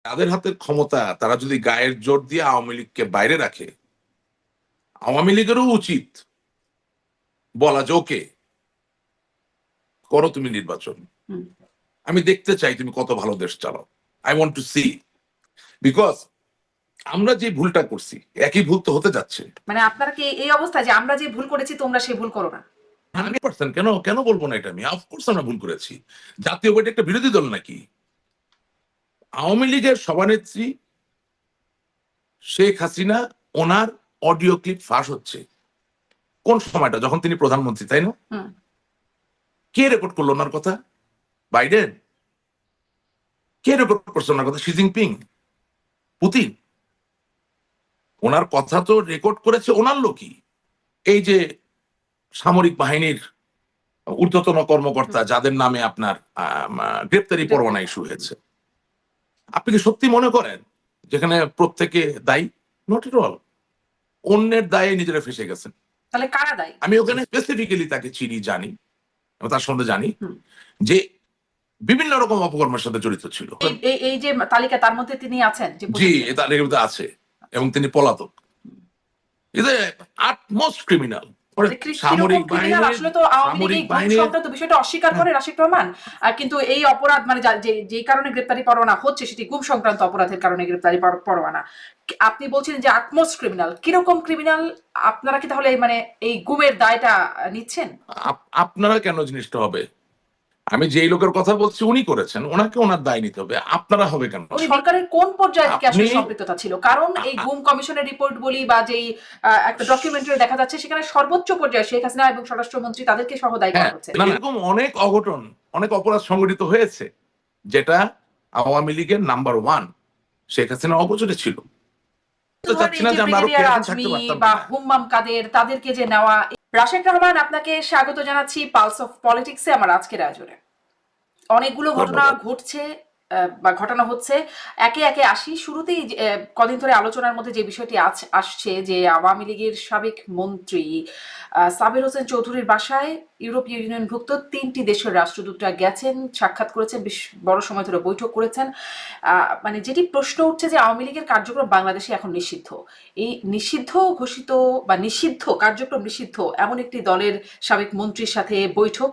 তাদের হাতের ক্ষমতা, তারা যদি গায়ের জোর দিয়ে আওয়ামী লীগকে বাইরে রাখে, আওয়ামী লীগেরও উচিত বলা যে ওকে করো তুমি নির্বাচন, আমি দেখতে চাই তুমি কত ভালো দেশ চালাও, I want to see. Because আমরা যে ভুলটা করছি একই ভুল তো হতে যাচ্ছে। মানে আপনারা কি এই অবস্থা যে আমরা যে ভুল করেছি তোমরা সেই ভুল করো না? 100%। কেন কেন বলবো না এটা? আমি অফকোর্স আমরা ভুল করেছি। জাতীয় পার্টি একটা বিরোধী দল নাকি? আওয়ামী লীগের সভানেত্রী শেখ হাসিনা, ওনার অডিও ক্লিপ ফাঁস হচ্ছে কোন সময়টা? যখন তিনি প্রধানমন্ত্রী, তাই না? কে রেকর্ড করলো ওনার কথা? বাইডেন? কে রেকর্ড করছে ওনার কথা? Xi Jinping? পুতিন? ওনার কথা তো রেকর্ড করেছে ওনার লোকই। এই যে সামরিক বাহিনীর ঊর্ধ্বতন কর্মকর্তা যাদের নামে আপনার গ্রেপ্তারি পরোয়ানা ইস্যু হয়েছে, আপনি কি সত্যি মনে করেন যেখানে প্রত্যেকে দায়ী? Not at all. অন্যের দায়ে নিজেরা ফেসে গেছেন। তাহলে কারা দায়ী? আমি ওখানে স্পেসিফিক্যালি তাকে চিনি, জানি, তার সম্বন্ধে জানি যে বিভিন্ন রকম অপকর্মের সাথে জড়িত ছিল। এই যে তালিকা, তার মধ্যে তিনি আছেন? জি, তার মধ্যে আছে এবং তিনি পলাতক। Is a utmost criminal. সামরিক বাহিনী আসলে তো আওয়ামী লীগ এই গুম সংক্রান্ত বিষয়টা অস্বীকার করে রাশিদ রহমান, কিন্তু এই অপরাধ মানে যে কারণে গ্রেপ্তারি পরোয়ানা হচ্ছে সেটি গুম সংক্রান্ত অপরাধের কারণে গ্রেপ্তারি পরোয়ানা। আপনি বলছেন যে আটমোস্ট ক্রিমিনাল, কিরকম ক্রিমিনাল? আপনারা কি তাহলে মানে এই গুমের দায়টা নিচ্ছেন? আপনারা কেন জিনিসটা হবে? আমি যেই লোকের কথা বলছি উনি করেছেন, ওনাকে ওনার দায় নিতে হবে, আপনারা হবে কেন? সরকারের কোন পর্যায়ে থেকে আসলে সম্পৃক্ততা ছিল? কারণ এই গুম কমিশনের রিপোর্ট বলি বা যেই একটা ডকুমেন্টারি দেখা যাচ্ছে সেখানে সর্বোচ্চ পর্যায়ে শেখ হাসিনা এবং স্বরাষ্ট্রমন্ত্রী তাদেরকে সহ দায়ী করা হচ্ছে। এরকম অনেক অঘটন, অনেক অপরাধ সংঘটিত হয়েছে যেটা আওয়ামী লীগের নাম্বার 1 শেখ হাসিনা অগোচরে ছিল। হুম্মাম কাদের, তাদেরকে যে নেওয়া। রাশেদ রহমান, আপনাকে স্বাগত জানাচ্ছি পালস অফ পলিটিক্সে আমার আজকের আয়োজনে। অনেকগুলো ঘটনা ঘটছে বা ঘটনা হচ্ছে, একে একে আসি। শুরুতেই কদিন ধরে আলোচনার মধ্যে যে বিষয়টি আসছে যে আওয়ামী লীগের সাবেক মন্ত্রী সাবের হোসেন চৌধুরীর বাসায় ইউরোপীয় ইউনিয়নভুক্ত 3টি দেশের রাষ্ট্রদূতরা গেছেন, সাক্ষাৎ করেছেন, বেশ বড় সময় ধরে বৈঠক করেছেন। মানে যেটি প্রশ্ন উঠছে যে আওয়ামী লীগের কার্যক্রম বাংলাদেশে এখন নিষিদ্ধ। এই নিষিদ্ধ ঘোষিত বা নিষিদ্ধ কার্যক্রম নিষিদ্ধ এমন একটি দলের সাবেক মন্ত্রীর সাথে বৈঠক,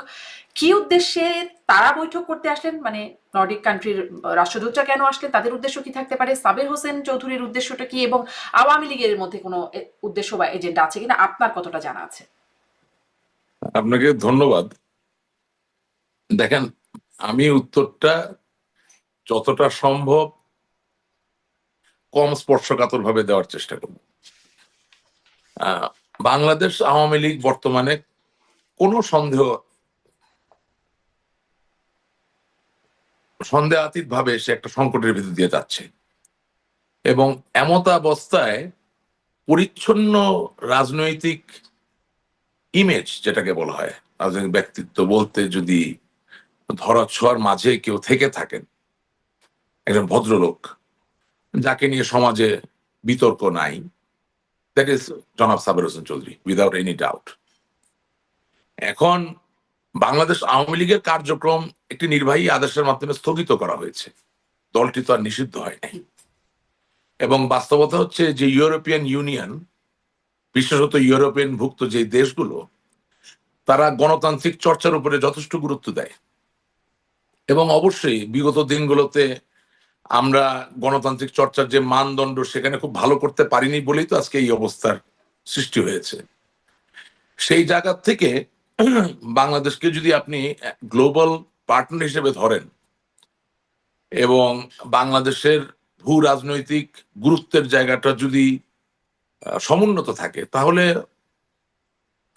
কি উদ্দেশ্যে তারা বৈঠক করতে আসলেন? মানে নর্ডিক কান্ট্রির রাষ্ট্রদূতরা কেন আসলেন? তাদের উদ্দেশ্য কি থাকতে পারে? সাবের হোসেন চৌধুরীর উদ্দেশ্যটা কি? এবং আওয়ামী লীগের মধ্যে কোনো উদ্দেশ্য বা এজেন্ডা আছে কিনা আপনার কতটা জানা আছে? আপনাকে ধন্যবাদ। দেখেন, আমি উত্তরটা যতটা সম্ভব কম স্পর্শকাতর ভাবে দেওয়ার চেষ্টা করব। বাংলাদেশ আওয়ামী লীগ বর্তমানে কোনো সন্দেহাতীত ভাবে সে একটা সংকটের ভিতর দিয়ে যাচ্ছে এবং এমত অবস্থায় পরিচ্ছন্ন রাজনৈতিক ইমেজ, যেটাকে বলা হয় রাজনৈতিক ব্যক্তিত্ব বলতে, যদি ধরাছোঁয়ার মাঝে কেউ থেকে থাকেন, একজন ভদ্রলোক যাকে নিয়ে সমাজে বিতর্ক নাই, দ্যাট ইজ জনাব Saber Hossain Chowdhury, without any doubt. এখন বাংলাদেশ আওয়ামী লীগের কার্যক্রম একটি নির্বাহী আদেশের মাধ্যমে স্থগিত করা হয়েছে, দলটি তো আর নিষিদ্ধ হয় নাই। এবং বাস্তবতা হচ্ছে যে ইউরোপিয়ান ইউনিয়ন, বিশেষত ইউরোপিয়ান ভুক্ত যে দেশগুলো, তারা গণতান্ত্রিক চর্চার উপরে যথেষ্ট গুরুত্ব দেয় এবং অবশ্যই বিগত দিনগুলোতে আমরা গণতান্ত্রিক চর্চার যে মানদণ্ড সেখানে খুব ভালো করতে পারিনি বলেই তো আজকে এই অবস্থার সৃষ্টি হয়েছে। সেই জায়গা থেকে বাংলাদেশকে যদি আপনি গ্লোবাল পার্টনার হিসেবে ধরেন এবং বাংলাদেশের ভূ রাজনৈতিক গুরুত্বের জায়গাটা যদি সমুন্নত থাকে, তাহলে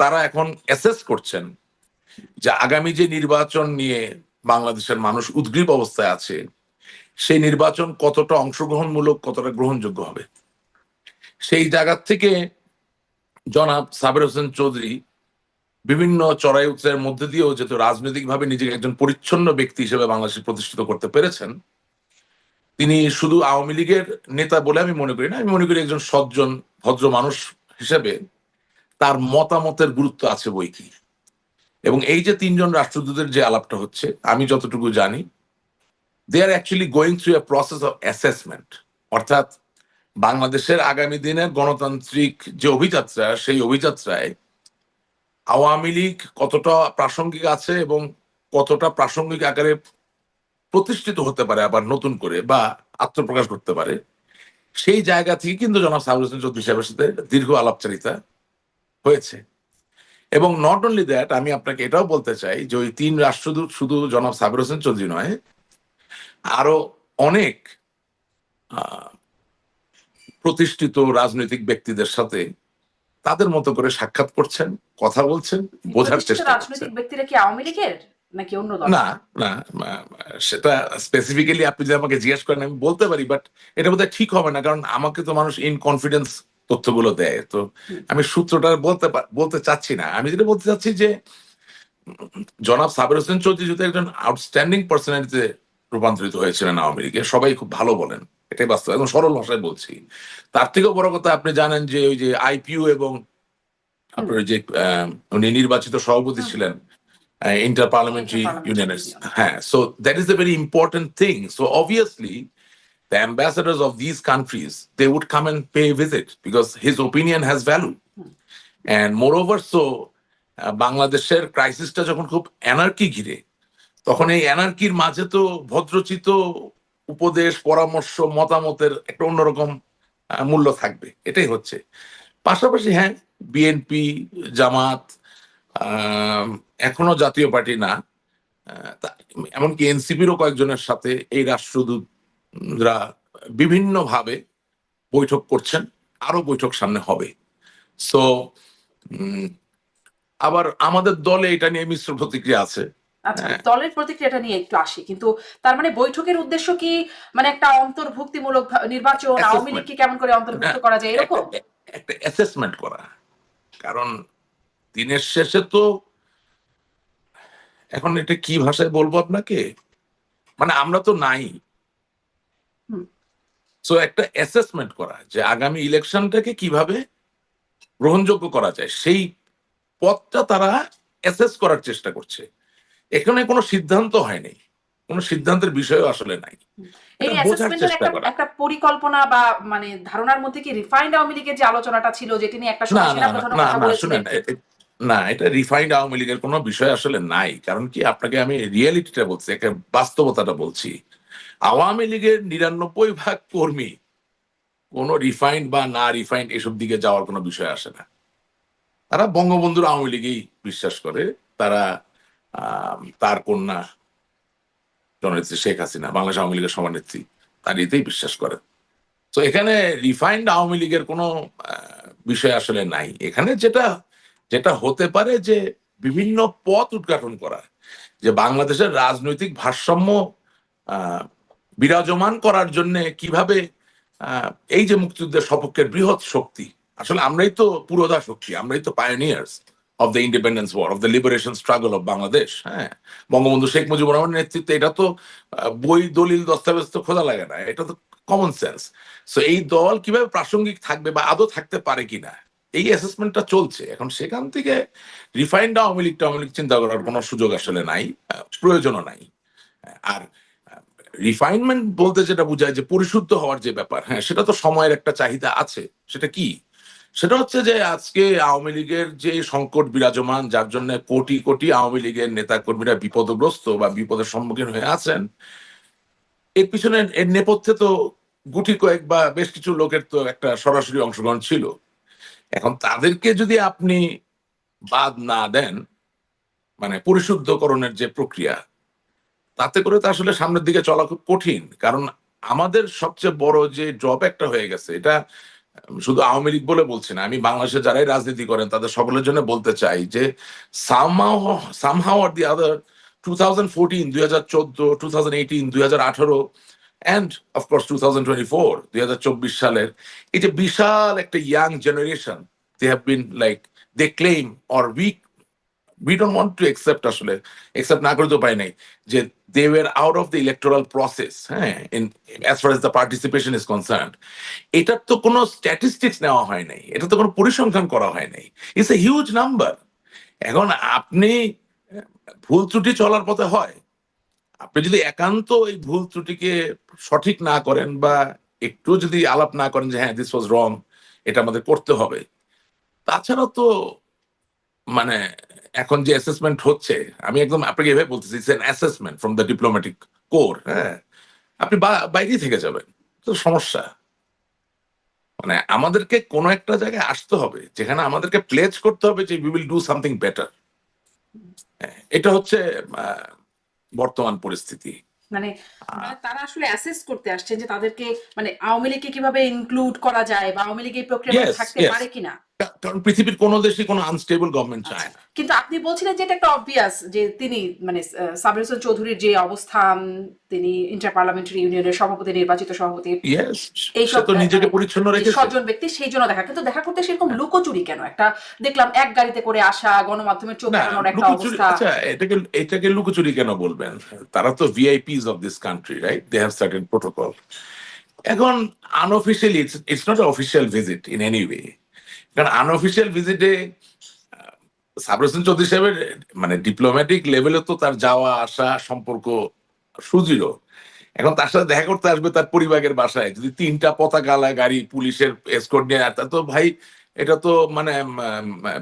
তারা এখন অ্যাসেস করছেন যে আগামী যে নির্বাচন নিয়ে বাংলাদেশের মানুষ উদ্গ্রীব অবস্থায় আছে, সেই নির্বাচন কতটা অংশগ্রহণমূলক, কতটা গ্রহণযোগ্য হবে। সেই জায়গা থেকে জনাব সাবের হোসেন চৌধুরী বিভিন্ন চড়াই উৎসের মধ্যে দিয়েও যেহেতু রাজনৈতিকভাবে নিজেকে একজন পরিচ্ছন্ন ব্যক্তি হিসেবে বাংলাদেশে প্রতিষ্ঠিত করতে পেরেছেন, তিনি শুধু আওয়ামী লীগের নেতা বলে আমি মনে করি না। আমি মনে করি একজন সজ্জন ভদ্র মানুষ হিসেবে তার মতামতের গুরুত্ব আছে বই কি। এবং এই যে 3জন রাষ্ট্রদূতের যে আলাপটা হচ্ছে, আমি যতটুকু জানি they are actually going through a process of assessment, অর্থাৎ বাংলাদেশের আগামী দিনের গণতান্ত্রিক যে অভিযাত্রা, সেই অভিযাত্রায় আওয়ামী লীগ কতটা প্রাসঙ্গিক আছে এবং কতটা প্রাসঙ্গিক আকারে প্রতিষ্ঠিত হতে পারে আবার নতুন করে বা আত্মপ্রকাশ করতে পারে, সেই জায়গা থেকে কিন্তু জনাব সাবির হোসেন চৌধুরী সাহেবের সাথে দীর্ঘ আলাপচারিতা হয়েছে। এবং নট অনলি দ্যাট, আমি আপনাকে এটাও বলতে চাই যে ওই 3 রাষ্ট্রদূত শুধু জনাব সাবির হোসেন চৌধুরী নয়, আরো অনেক প্রতিষ্ঠিত রাজনৈতিক ব্যক্তিদের সাথে তাদের মতো করে সাক্ষাৎ করছেন, কথা বলছেন, বোঝার চেষ্টা করছেন। রাজনৈতিক ব্যক্তিরা কি আওয়ামী লীগের নাকি অন্য দল? না না, সেটা স্পেসিফিক্যালি আপনি যদি আমাকে জিজ্ঞেস করেন আমি বলতে পারি, বাট এটা বোধহয় ঠিক হবে না, কারণ আমাকে তো মানুষ ইন কনফিডেন্স তথ্যগুলো দেয়, তো আমি সূত্রটা বলতে চাচ্ছি না। আমি যেটা বলতে চাচ্ছি যে জনাব সাবির হোসেন চৌধুরী যদি একজন আউটস্ট্যান্ডিং পার্সোনালিটিতে রূপান্তরিত হয়েছিলেন আওয়ামী লীগে, সবাই খুব ভালো বলেন, এটাই বাস্তব, একদম সরল ভাষায় বলছি। তার থেকেও বড় কথা, আপনি জানেন যে ওই যে আইপিইউ এবং আপনার যে উনি নির্বাচিত সভাপতি ছিলেন inter parliamentary unions. So that is a very important thing. So obviously, the ambassadors of these countries, they would come and pay a visit because his opinion has value. And moreover, so বাংলাদেশের ক্রাইসিসটা যখন খুব anarchy ঘিরে, তখন এই অ্যানার্কির মাঝে তো ভদ্রচিত উপদেশ, পরামর্শ, মতামতের একটা অন্যরকম মূল্য থাকবে, এটাই হচ্ছে। পাশাপাশি হ্যাঁ, বিএনপি, জামাত, এখনো জাতীয় পার্টি না, এমনকি এনসিপিরও কয়েকজনের সাথে এই রাষ্ট্রদূতরা বিভিন্নভাবে বৈঠক করছেন, আরো বৈঠক সামনে হবে। সো আবার আমাদের দলে এটা নিয়ে মিশ্র প্রতিক্রিয়া আছে। আচ্ছা, দলের প্রতিক্রিয়াটা নিয়ে একটু আসি, কিন্তু তার মানে বৈঠকের উদ্দেশ্য কি মানে একটা অন্তর্ভুক্তিমূলক নির্বাচন, আওয়ামী লীগকে কেমন করে অন্তর্ভুক্ত করা যায় এরকম একটা অ্যাসেসমেন্ট করা? কারণ দিনের শেষে তো এখন এটা কি ভাষায় বলবো আপনাকে, মানে আমরা তো নাই। সো একটা অ্যাসেসমেন্ট করা যে আগামী ইলেকশনটাকে কিভাবে গ্রহণযোগ্য করা যায়, সেই পথটা তারা অ্যাসেস করার চেষ্টা করছে। এখানে কোনো সিদ্ধান্ত হয়নি, কোনো সিদ্ধান্তের বিষয় আসলে নাই। এই অ্যাসেসমেন্টের একটা পরিকল্পনা বা মানে ধারণার মধ্যে কি রিফাইন্ড আওয়ামী লীগের যে আলোচনাটা ছিল, যেটি নিয়ে একটা সময় সেনা প্রধান কথা বলেছিলেন? না, এটা রিফাইন্ড আওয়ামী লীগের কোনো বিষয় আসলে নাই। কারণ কি, আপনাকে আমি রিয়েলিটিটা বলছি, একটা বাস্তবতাটা বলছি। আওয়ামী লীগের 99% কর্মী কোনো রিফাইন্ড বা না রিফাইন্ড এসব দিকে যাওয়ার কোনো বিষয় আসে না। তারা বঙ্গবন্ধুর আওয়ামী লীগেই বিশ্বাস করে। তারা তার কন্যা জননেত্রী শেখ হাসিনা, বাংলাদেশ আওয়ামী লীগের সভানেত্রী, তার এতেই বিশ্বাস করেন। তো এখানে রিফাইন্ড আওয়ামী লীগের কোনো বিষয় আসলে নাই। এখানে যেটা হতে পারে যে বিভিন্ন পথ উদ্ঘাটন করা, যে বাংলাদেশের রাজনৈতিক ভারসাম্য বিরাজমান করার জন্য কিভাবে এই যে মুক্তিযুদ্ধের সপক্ষের বৃহৎ শক্তি, আসলে আমরাই তো পুরোধা শক্তি, আমরাই তো pioneers of the independence war, of the liberation struggle of Bangladesh. হ্যাঁ, বঙ্গবন্ধু শেখ মুজিবুর রহমানের নেতৃত্বে, এটা তো বই দলিল দস্তাবেজ তো খোঁজা লাগে না, এটা তো কমন সেন্স। সো এই দল কিভাবে প্রাসঙ্গিক থাকবে বা আদৌ থাকতে পারে কিনা, এই অ্যাসেসমেন্টটা চলছে। এখন সেখান থেকে রিফাইন্ড আওয়ামী লীগ চিন্তা করার কোনো সুযোগ আসলে নাই, প্রয়োজনও নাই। আর রিফাইনমেন্ট বলতে যেটা বোঝায় যে পরিশুদ্ধ হওয়ার যে ব্যাপার, হ্যাঁ, সেটা তো সময়ের একটা চাহিদা আছে। সেটা কি? সেটা হচ্ছে যে আজকে আওয়ামী লীগের যে সংকট বিরাজমান, যার জন্য কোটি কোটি আওয়ামী লীগের নেতা কর্মীরা বিপদগ্রস্ত বা বিপদের সম্মুখীন হয়ে আছেন, এর পিছনে এর নেপথ্যে তো গুটি কয়েক বা বেশ কিছু লোকের তো একটা সরাসরি অংশগ্রহণ ছিল। এখন তাদেরকে যদি আপনি বাদ না দেন, মানে পরিশুদ্ধকরণের যে প্রক্রিয়া, তাতে করে তো আসলে সামনের দিকে চলা খুব কঠিন। কারণ আমাদের সবচেয়ে বড় যে ড্রব্যাকটা হয়ে গেছে, এটা শুধু আওয়ামী লীগ বলে বলছি না, আমি বাংলাদেশে যারাই রাজনীতি করেন তাদের সকলের জন্য বলতে চাই যে somehow or the other 2014, 2014, 2018, 2018 and of course 2024, 2024 সালের এই যে বিশাল একটা young generation, they have been like, they claim or we don't want to accept, আসলে accept না করে তো পাই নাই, যে they were out of the electoral process, হ্যাঁ, in as far as the participation is concerned. এটার তো কোনো স্ট্যাটিস্টিক্স নেওয়া হয় নাই, এটা তো কোনো পরিসংখ্যান করা হয় নাই। It's a huge number. এখন আপনি ভুল ত্রুটি চলার পথে হয়, আপনি যদি একান্ত এই ভুল ত্রুটিকে সঠিক না করেন বা একটু যদি আলাপ না করেন যে হ্যাঁ দিস ওয়াজ রং, এটা আমাদের করতে হবে, তাছাড়া তো মানে এখন যে অ্যাসেসমেন্ট হচ্ছে, আমি একদম আপনাকে এভাবে বলতেছি, it's an assessment from the diplomatic core. হ্যাঁ, আপনি বাইরেই থেকে যাবেন, তো সমস্যা। মানে আমাদেরকে কোনো একটা জায়গায় আসতে হবে যেখানে আমাদেরকে প্লেজ করতে হবে যে we will do something better. এটা হচ্ছে আহ, বর্তমান পরিস্থিতি। মানে তারা আসলে অ্যাসেস করতে আসছে যে তাদেরকে মানে আওয়ামী লীগকে কিভাবে ইনক্লুড করা যায় বা আওয়ামী লীগ এই প্রক্রিয়ার মধ্যে ইয়েস, থাকতে ইয়েস, পারে কিনা। কারণ পৃথিবীর কোনো দেশই কোনো আনস্টেবল গভর্নমেন্ট আচ্ছা, চায় না। কিন্তু আপনি বলছিলেন যে এটা একটা অবভিয়াস যে তিনি মানে সাবির হোসেন চৌধুরীর যে অবস্থান, তিনি ইন্টার পার্লামেন্টারি ইউনিয়নের সভাপতি, নির্বাচিত সভাপতি, ইয়েস, সে এইসব তো নিজেকে মানে পরিচ্ছন্ন যে রেখেছে। সজ্জন ব্যক্তি সেই জন্য দেখা, কিন্তু দেখা করতে সেরকম লুকোচুরি কেন? একটা দেখলাম এক গাড়িতে করে আসা, গণমাধ্যমের চোখ না, এড়ানোর একটা লুকোচুরি, অবস্থা। আচ্ছা এটাকে লুকোচুরি কেন বলবেন? তারা তো VIPs of this country, right? They have certain protocol. এখন unofficially it's not official visit in any way. কারণ আনঅফিসিয়াল ভিজিটে সাবর হোসেন চৌধুরী সাহেবের মানে ডিপ্লোম্যাটিক লেভেলে তো তার যাওয়া আসা সম্পর্ক সুদৃঢ়। এখন তার সাথে দেখা করতে আসবে তার পরিবারের বাসায়, যদি 3টা পতাকালা গাড়ি পুলিশের এসকর্ট নিয়ে, তা তো ভাই এটা তো মানে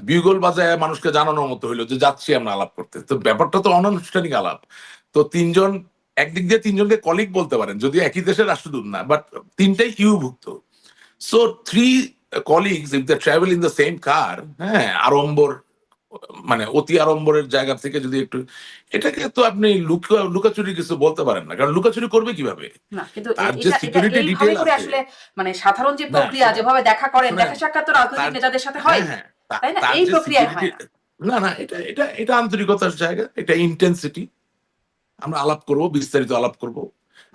বিউগল বাজায় মানুষকে জানানোর মতো হইলো যে যাচ্ছি আমরা আলাপ করতে। তো ব্যাপারটা তো অনানুষ্ঠানিক আলাপ। তো তিনজন, একদিক দিয়ে তিনজনকে কলিগ বলতে পারেন যদিও একই দেশের রাষ্ট্রদূত না, বাট তিনটাই ইউভুক্ত। So three colleagues if they travel in the same car, হ্যাঁ, আড়ম্বর মানে অতি আড়ম্বরের জায়গা থেকে যদি একটু, এটাকে তো আপনি লুকাচুরি কিছু বলতে পারেন না, কারণ লুকাচুরি করবে কিভাবে? না, কিন্তু তার যে এটা এটা সিকিউরিটি এইভাবে ডিটেল করে আছে। আসলে মানে সাধারণ যে না প্রক্রিয়া যেভাবে দেখা করেন, শুনেন, দেখা সাক্ষাৎ তো রাজনৈতিক তার, নেতাদের সাথে হয়, হ্যাঁ হ্যাঁ, তাই না? তার এই যে প্রক্রিয়ায় সিকিউরিটি, হয় না। না না, এটা আন্তরিকতার জায়গা, এটা ইন্টেন্সিটি। আমরা আলাপ করব, বিস্তারিত আলাপ করব।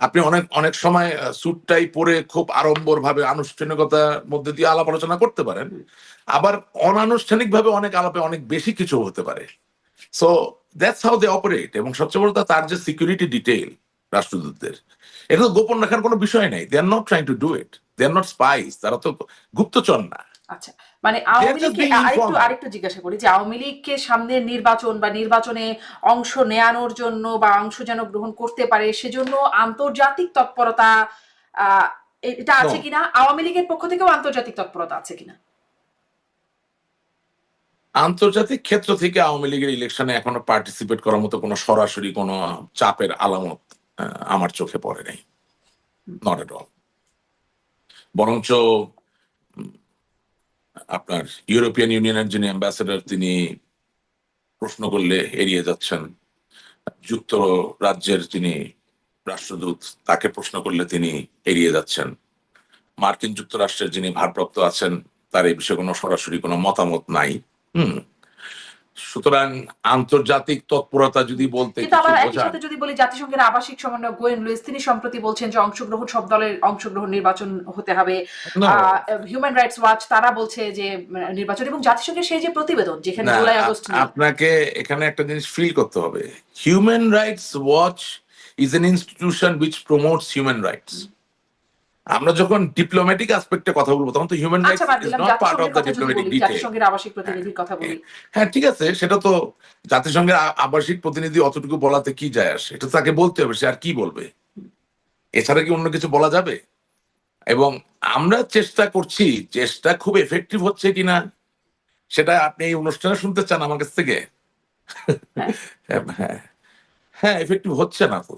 আপনি অনেক অনেক সময় স্যুটটাই পরে খুব আড়ম্বর ভাবে আনুষ্ঠানিকতার মধ্যে দিয়ে আলাপ আলোচনা করতে পারেন, আবার অনানুষ্ঠানিক ভাবে অনেক আলাপে অনেক বেশি কিছু হতে পারে। So that's how they operate. এবং সবচেয়ে বড় কথা, তার যে সিকিউরিটি ডিটেইল রাষ্ট্রদূতদের, এটা তো গোপন রাখার কোনো বিষয় নাই। They are not trying to do it, they are not spies, তারা তো গুপ্তচর না। আচ্ছা, মানে দে আর আওয়ামী জাস্ট লীগকে বিং আরেকটু ইনফর্মাল। আরেকটু জিজ্ঞাসা করি যে আওয়ামী লীগকে সামনের নির্বাচন বা নির্বাচনে অংশ নেয়ানোর জন্য বা অংশ যেন গ্রহণ করতে পারে সেজন্য আন্তর্জাতিক তৎপরতা আহ এটা নো, আছে কিনা? আওয়ামী লীগের পক্ষ থেকেও আন্তর্জাতিক তৎপরতা আছে কিনা? আন্তর্জাতিক ক্ষেত্র থেকে আওয়ামী লীগের ইলেকশনে এখনো পার্টিসিপেট করার মতো কোনো সরাসরি কোনো চাপের আলামত আমার চোখে পড়ে নাই, নট এট অল। বরঞ্চ আপনার ইউরোপিয়ান ইউনিয়নের যিনি অ্যাম্বাসেডর, তিনি প্রশ্ন করলে এড়িয়ে যাচ্ছেন। যুক্তরাজ্যের যিনি রাষ্ট্রদূত, তাকে প্রশ্ন করলে তিনি এড়িয়ে যাচ্ছেন। মার্কিন যুক্তরাষ্ট্রের যিনি ভারপ্রাপ্ত আছেন, তার এই বিষয়ে কোনো সরাসরি কোনো মতামত নাই। হুম। সুতরাং আন্তর্জাতিক তৎপরতা যদি বলতে কিন্তু কিছু আবার একই বোঝান, সাথে যদি বলি জাতিসংঘের আবাসিক সমন্বয়ক গোয়েন লুইস তিনি সম্প্রতি বলছেন যে অংশগ্রহণ, সব দলের অংশগ্রহণ, নির্বাচন হতে হবে। না হিউম্যান রাইটস ওয়াচ তারা বলছে যে নির্বাচন, এবং জাতিসংঘের সেই যে প্রতিবেদন যেখানে না, জুলাই আগস্ট নিয়ে। আপনাকে এখানে একটা জিনিস ফিল করতে হবে। Human rights watch is an institution which promotes human rights. আমরা যখন ডিপ্লোম্যাটিক আসপেক্টে কথা বলবো, তখন তো হিউম্যান আচ্ছা, রাইটস বাদ ইজ দিলাম, নট পার্ট অফ জাতিসংঘের দ্য কথা যদি ডিপ্লোম্যাটিক বলি, ডিটেইল। জাতিসংঘের আবাসিক প্রতিনিধির কথা বলি। হ্যাঁ ঠিক আছে, সেটা তো জাতিসংঘের আবাসিক প্রতিনিধি অতটুকু বলাতে কি যায় আসে, এটা তাকে বলতে হবে, সে আর কি বলবে? এছাড়া কি অন্য কিছু বলা যাবে? এবং আমরা চেষ্টা করছি, চেষ্টা খুব এফেক্টিভ হচ্ছে কিনা সেটা আপনি এই অনুষ্ঠানে শুনতে চান আমার কাছ থেকে? হ্যাঁ, হ্যাঁ, হ্যাঁ, এফেক্টিভ হচ্ছে না তো,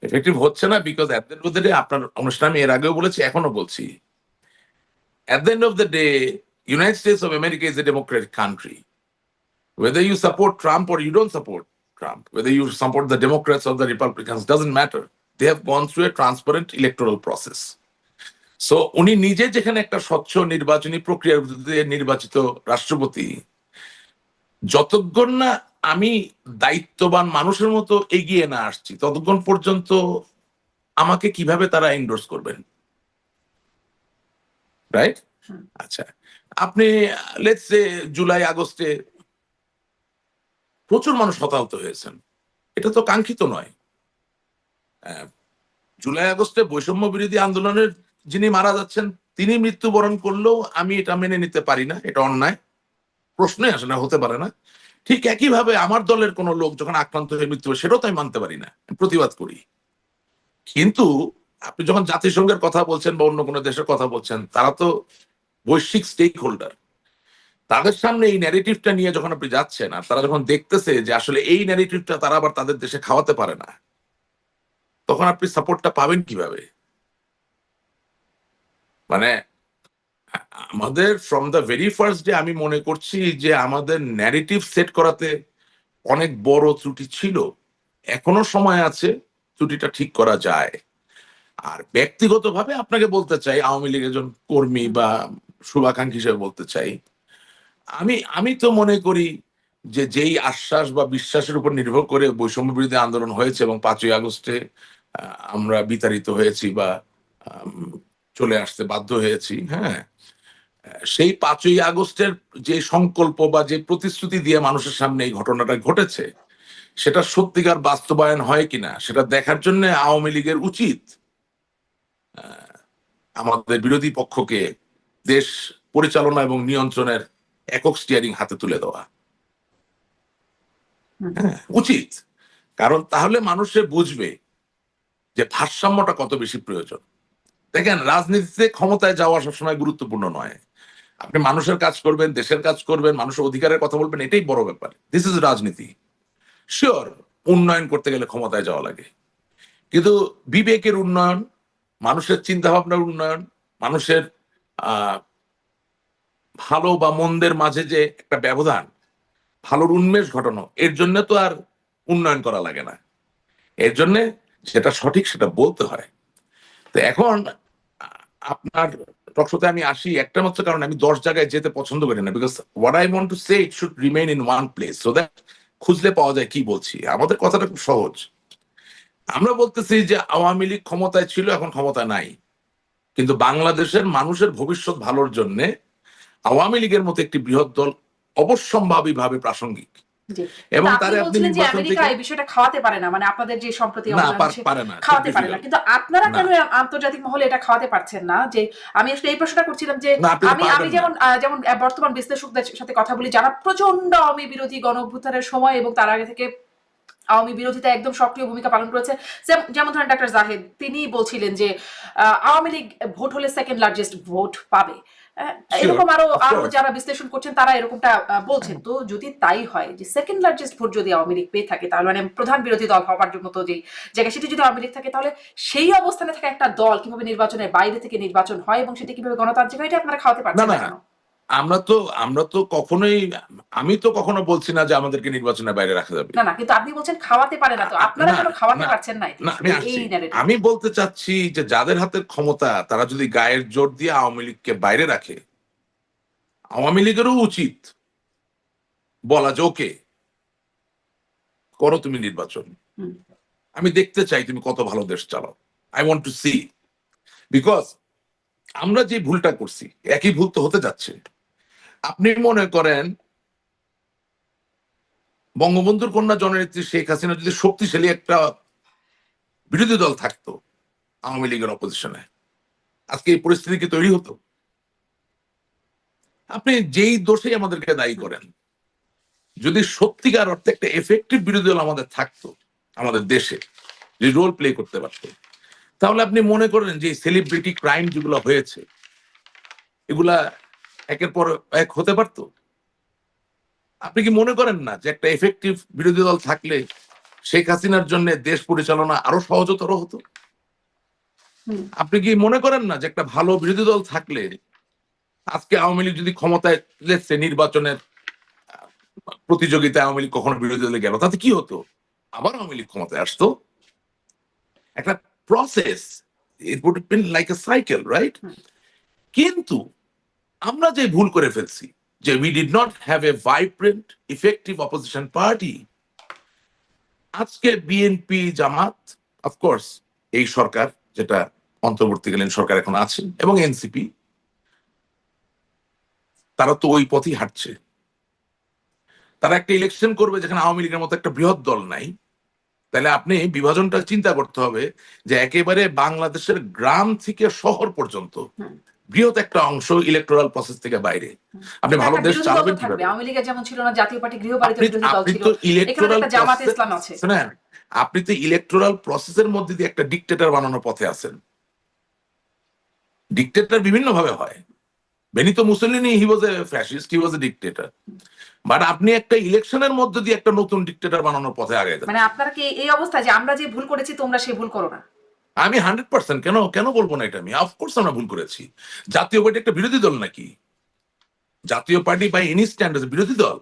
এফেক্টিভ হচ্ছে না, because at the end of the day, আপনার অনুষ্ঠান আমি এর আগেও বলেছি, এখনো বলছি, at the end of the day, United States of America is a democratic country. Whether you support Trump or you don't support Trump, whether you support the Democrats or the Republicans, doesn't matter. They have gone through a transparent electoral process. So উনি নিজে যেখানে একটা স্বচ্ছ নির্বাচনী প্রক্রিয়ার মধ্যে নির্বাচিত রাষ্ট্রপতি, যতক্ষণ না আমি দায়িত্ববান মানুষের মতো এগিয়ে না আসছি, ততক্ষণ পর্যন্ত আমাকে কিভাবে তারা এন্ডোর্স করবেন, রাইট? আচ্ছা, আপনি লেটস সে জুলাই আগস্টে প্রচুর মানুষ হতাহত হয়েছেন, এটা তো কাঙ্ক্ষিত নয়। জুলাই আগস্টে বৈষম্য বিরোধী আন্দোলনের যিনি মারা যাচ্ছেন, তিনি মৃত্যুবরণ করলেও আমি এটা মেনে নিতে পারি না, এটা অন্যায়, প্রশ্নই আসে না, হতে পারে না। ঠিক একইভাবে আমার দলের কোনো লোক যখন আক্রান্ত হয়ে মৃত্যু হয় সেটাও তো আমি মানতে পারি না, আমি প্রতিবাদ করি। কিন্তু আপনি যখন জাতিসংঘের কথা বলছেন বা অন্য কোনো দেশের কথা বলছেন, তারা তো বৈশ্বিক স্টেক হোল্ডার। তাদের সামনে এই ন্যারেটিভটা নিয়ে যখন আপনি যাচ্ছেন, আর তারা যখন দেখতেছে যে আসলে এই ন্যারেটিভটা তারা আবার তাদের দেশে খাওয়াতে পারে না, তখন আপনি সাপোর্টটা পাবেন কিভাবে? মানে আমাদের from the very first day আমি মনে করছি যে আমাদের ন্যারেটিভ সেট করাতে অনেক বড় ত্রুটি ছিল। এখনো সময় আছে ত্রুটিটা ঠিক করা যায়। আর ব্যক্তিগতভাবে আপনাকে বলতে চাই, আওয়ামী লীগের একজন কর্মী বা শুভাকাঙ্ক্ষী হিসেবে বলতে চাই, আমি আমি তো মনে করি যে যেই আশ্বাস বা বিশ্বাসের উপর নির্ভর করে বৈষম্য বিরোধী আন্দোলন হয়েছে এবং 5ই আগস্টে আমরা বিতাড়িত হয়েছি বা আম, চলে আসতে বাধ্য হয়েছি, হ্যাঁ, সেই 5ই আগস্টের যে সংকল্প বা যে প্রতিশ্রুতি দিয়ে মানুষের সামনে এই ঘটনাটা ঘটেছে, সেটা সত্যিকার বাস্তবায়ন হয় কিনা সেটা দেখার জন্য আওয়ামী লীগের উচিত আমাদের বিরোধী পক্ষকে দেশ পরিচালনা এবং নিয়ন্ত্রণের একক স্টিয়ারিং হাতে তুলে দেওয়া। হ্যাঁ, উচিত। কারণ তাহলে মানুষে বুঝবে যে ভারসাম্যটা কত বেশি প্রয়োজন। দেখেন, রাজনীতিতে ক্ষমতায় যাওয়া সবসময় গুরুত্বপূর্ণ নয়। আপনি মানুষের কাজ করবেন, দেশের কাজ করবেন, মানুষের অধিকারের কথা বলবেন, এটাই বড় ব্যাপার। দিস ইজ রাজনীতি। শিওর, উন্নয়ন করতে গেলে ক্ষমতায় যাওয়া লাগে, কিন্তু বিবেকের উন্নয়ন, মানুষের চিন্তা ভাবনার উন্নয়ন, মানুষের আহ ভালো বা মন্দের মাঝে যে একটা ব্যবধান, ভালোর উন্মেষ ঘটানো, এর জন্য তো আর উন্নয়ন করা লাগে না। এর জন্য যেটা সঠিক সেটা বলতে হয়। তো এখন আপনার টকশোতে আমি আসি একটা মাত্র কারণ, আমি 10 জায়গায় যেতে পছন্দ করি না। Because what I want to say it should remain in one place, so that খুঁজলে পাওয়া যায় কি বলছি। আমাদের কথাটা খুব সহজ। আমরা বলতেছি যে আওয়ামী লীগ ক্ষমতায় ছিল, এখন ক্ষমতা নাই, কিন্তু বাংলাদেশের মানুষের ভবিষ্যৎ ভালোর জন্য আওয়ামী লীগের মতো একটি বৃহৎ দল অবশ্যম্ভাবীভাবে প্রাসঙ্গিক। জি। এবং কিন্তু আপনি তারে আপনি বলছিলেন যে নির্বাচন আমেরিকা থেকে এই বিষয়টা খাওয়াতে পারে না, মানে আপনাদের যে সম্প্রতি না অবদান সে পারে না, খুব খাওয়াতে পারে না, ডিফিকাল্ট। কিন্তু আপনারা না কেন আন্তর্জাতিক মহলে এটা খাওয়াতে পারছেন না? যে আমি আসলে এই প্রশ্নটা করছিলাম যে না, আপনি তো আমি আমি পারবেন না। যেমন যেমন বর্তমান বিশ্লেষকদের সাথে কথা বলি যারা প্রচন্ড আওয়ামী বিরোধী গণ অভ্যুত্থানের সময় এবং তার আগে থেকে আওয়ামী বিরোধিতা একদম সক্রিয় ভূমিকা পালন করেছে, যেমন ধরেন ডাক্তার জাহেদ, তিনি বলছিলেন যে আওয়ামী লীগ ভোট হলে সেকেন্ড লার্জেস্ট ভোট পাবে। শিওর, এরকম আরো অফ আরো কোর্স। যারা বিশ্লেষণ করছেন তারা এরকমটা বলছেন। তো যদি তাই হয় যে সেকেন্ড লার্জেস্ট ভোট যদি আওয়ামী লীগ পেয়ে থাকে, তাহলে মানে প্রধান বিরোধী দল হওয়ার জন্য তো যে জায়গা সেটি যদি আওয়ামী লীগ থাকে, তাহলে সেই অবস্থানে থাকা একটা দল কিভাবে নির্বাচনের বাইরে থেকে নির্বাচন হয় এবং সেটা কিভাবে গণতান্ত্রিক হয়, এটা আপনারা খাওয়াতে না পারছেন না, না কেন? আমরা তো কখনোই, আমি তো কখনো বলছি না যে আমাদেরকে নির্বাচনের বাইরে রাখা যাবে। না না, কিন্তু আপনি বলছেন খাওয়াতে পারে না, তো আপনারা না কেন খাওয়াতে না পারছেন না না, আমি এই আসছি। ন্যারেটিভটা? আমি বলতে চাচ্ছি যে যাদের হাতের ক্ষমতা তারা যদি গায়ের জোর দিয়ে আওয়ামী লীগকে বাইরে রাখে, আওয়ামী লীগেরও উচিত বলা যে ওকে, করো তুমি নির্বাচন, হুম। আমি দেখতে চাই তুমি কত ভালো দেশ চালাও। I want to see. Because আমরা যে ভুলটা করছি, একই ভুল তো হতে যাচ্ছে। আপনি মনে করেন বঙ্গবন্ধুর কন্যা জননেত্রী শেখ হাসিনা যদি শক্তিশালী একটা বিরোধী দল থাকতো আওয়ামী লীগের অপোজিশনে, আজকে এই পরিস্থিতি কি তৈরি হতো? আপনি যেই দোষেই আমাদেরকে দায়ী করেন, যদি সত্যিকার অর্থে একটা এফেক্টিভ বিরোধী দল আমাদের থাকতো আমাদের দেশে, যে রোল প্লে করতে পারতো, তাহলে আপনি মনে করেন যে সেলিব্রিটি ক্রাইম যেগুলো হয়েছে এগুলা একের পর এক হতে পারতো? আপনি কি মনে করেন না যে একটা এফেক্টিভ বিরোধী দল থাকলে শেখ হাসিনার জন্য দেশ পরিচালনা আরো সহজতর হতো? হুম। আপনি কি মনে করেন না যে একটা ভালো বিরোধী দল থাকলে আজকে আওয়ামী লীগ যদি ক্ষমতায় লেটস সে নির্বাচনের প্রতিযোগিতায় আওয়ামী লীগ কখনো বিরোধী দলে গেল, তাতে কি হতো? আবার আওয়ামী লীগ ক্ষমতায় আসতো। একটা process, it would been like a cycle, right? Hmm. কিন্তু আমরা যে ভুল করে ফেলছি যে we did not have a vibrant effective opposition party. আজকে বিএনপি, জামাত, অফকোর্স এই সরকার যেটা অন্তর্বর্তীকালীন সরকার এখন আছে, এবং এনসিপি, তারা তো ওই পথই হাঁটছে। তারা একটা ইলেকশন করবে যেখানে আওয়ামী লীগের মতো একটা বৃহৎ দল নাই। তাহলে আপনি বিভাজনটা চিন্তা করতে হবে যে একেবারে বাংলাদেশের গ্রাম থেকে শহর পর্যন্ত হুম। বৃহৎ একটা অংশ ইলেকটোরাল প্রসেস থেকে বাইরে। আপনি ভালো একটা দেশ বিরোধী দল তো চালাবেন থাকবে। কিভাবে? আওয়ামী লীগের যেমন ছিল না, জাতীয় পার্টি গৃহপালিত আপনি বিরোধী দল আপনি ছিল। তো এখানে তো ইলেকটোরাল একটা জামাতে প্রসেস, ইসলাম আছে। শুনেন, আপনি তো ইলেকটোরাল প্রসেসের মধ্যে দিয়ে একটা ডিক্টেটর বানানোর পথে আছেন। ডিক্টেটর বিভিন্ন ভাবে হয়। Benito মুসলিনি, he was A fascist, he was A dictator. But আপনি একটা ইলেকশনের মধ্যে দিয়ে একটা নতুন ডিক্টেটর বানানোর পথে আগে মানে যাচ্ছেন। আপনারা কি এই অবস্থা যে আমরা যে ভুল করেছি তোমরা সেই ভুল করো না? আমি 100% কেন কেন বলবো না এটা? আমি অফকোর্স আমরা ভুল করেছি। জাতীয় পার্টি একটা বিরোধী দল নাকি? জাতীয় পার্টি বাই এনি স্ট্যান্ডার্ড বিরোধী দল?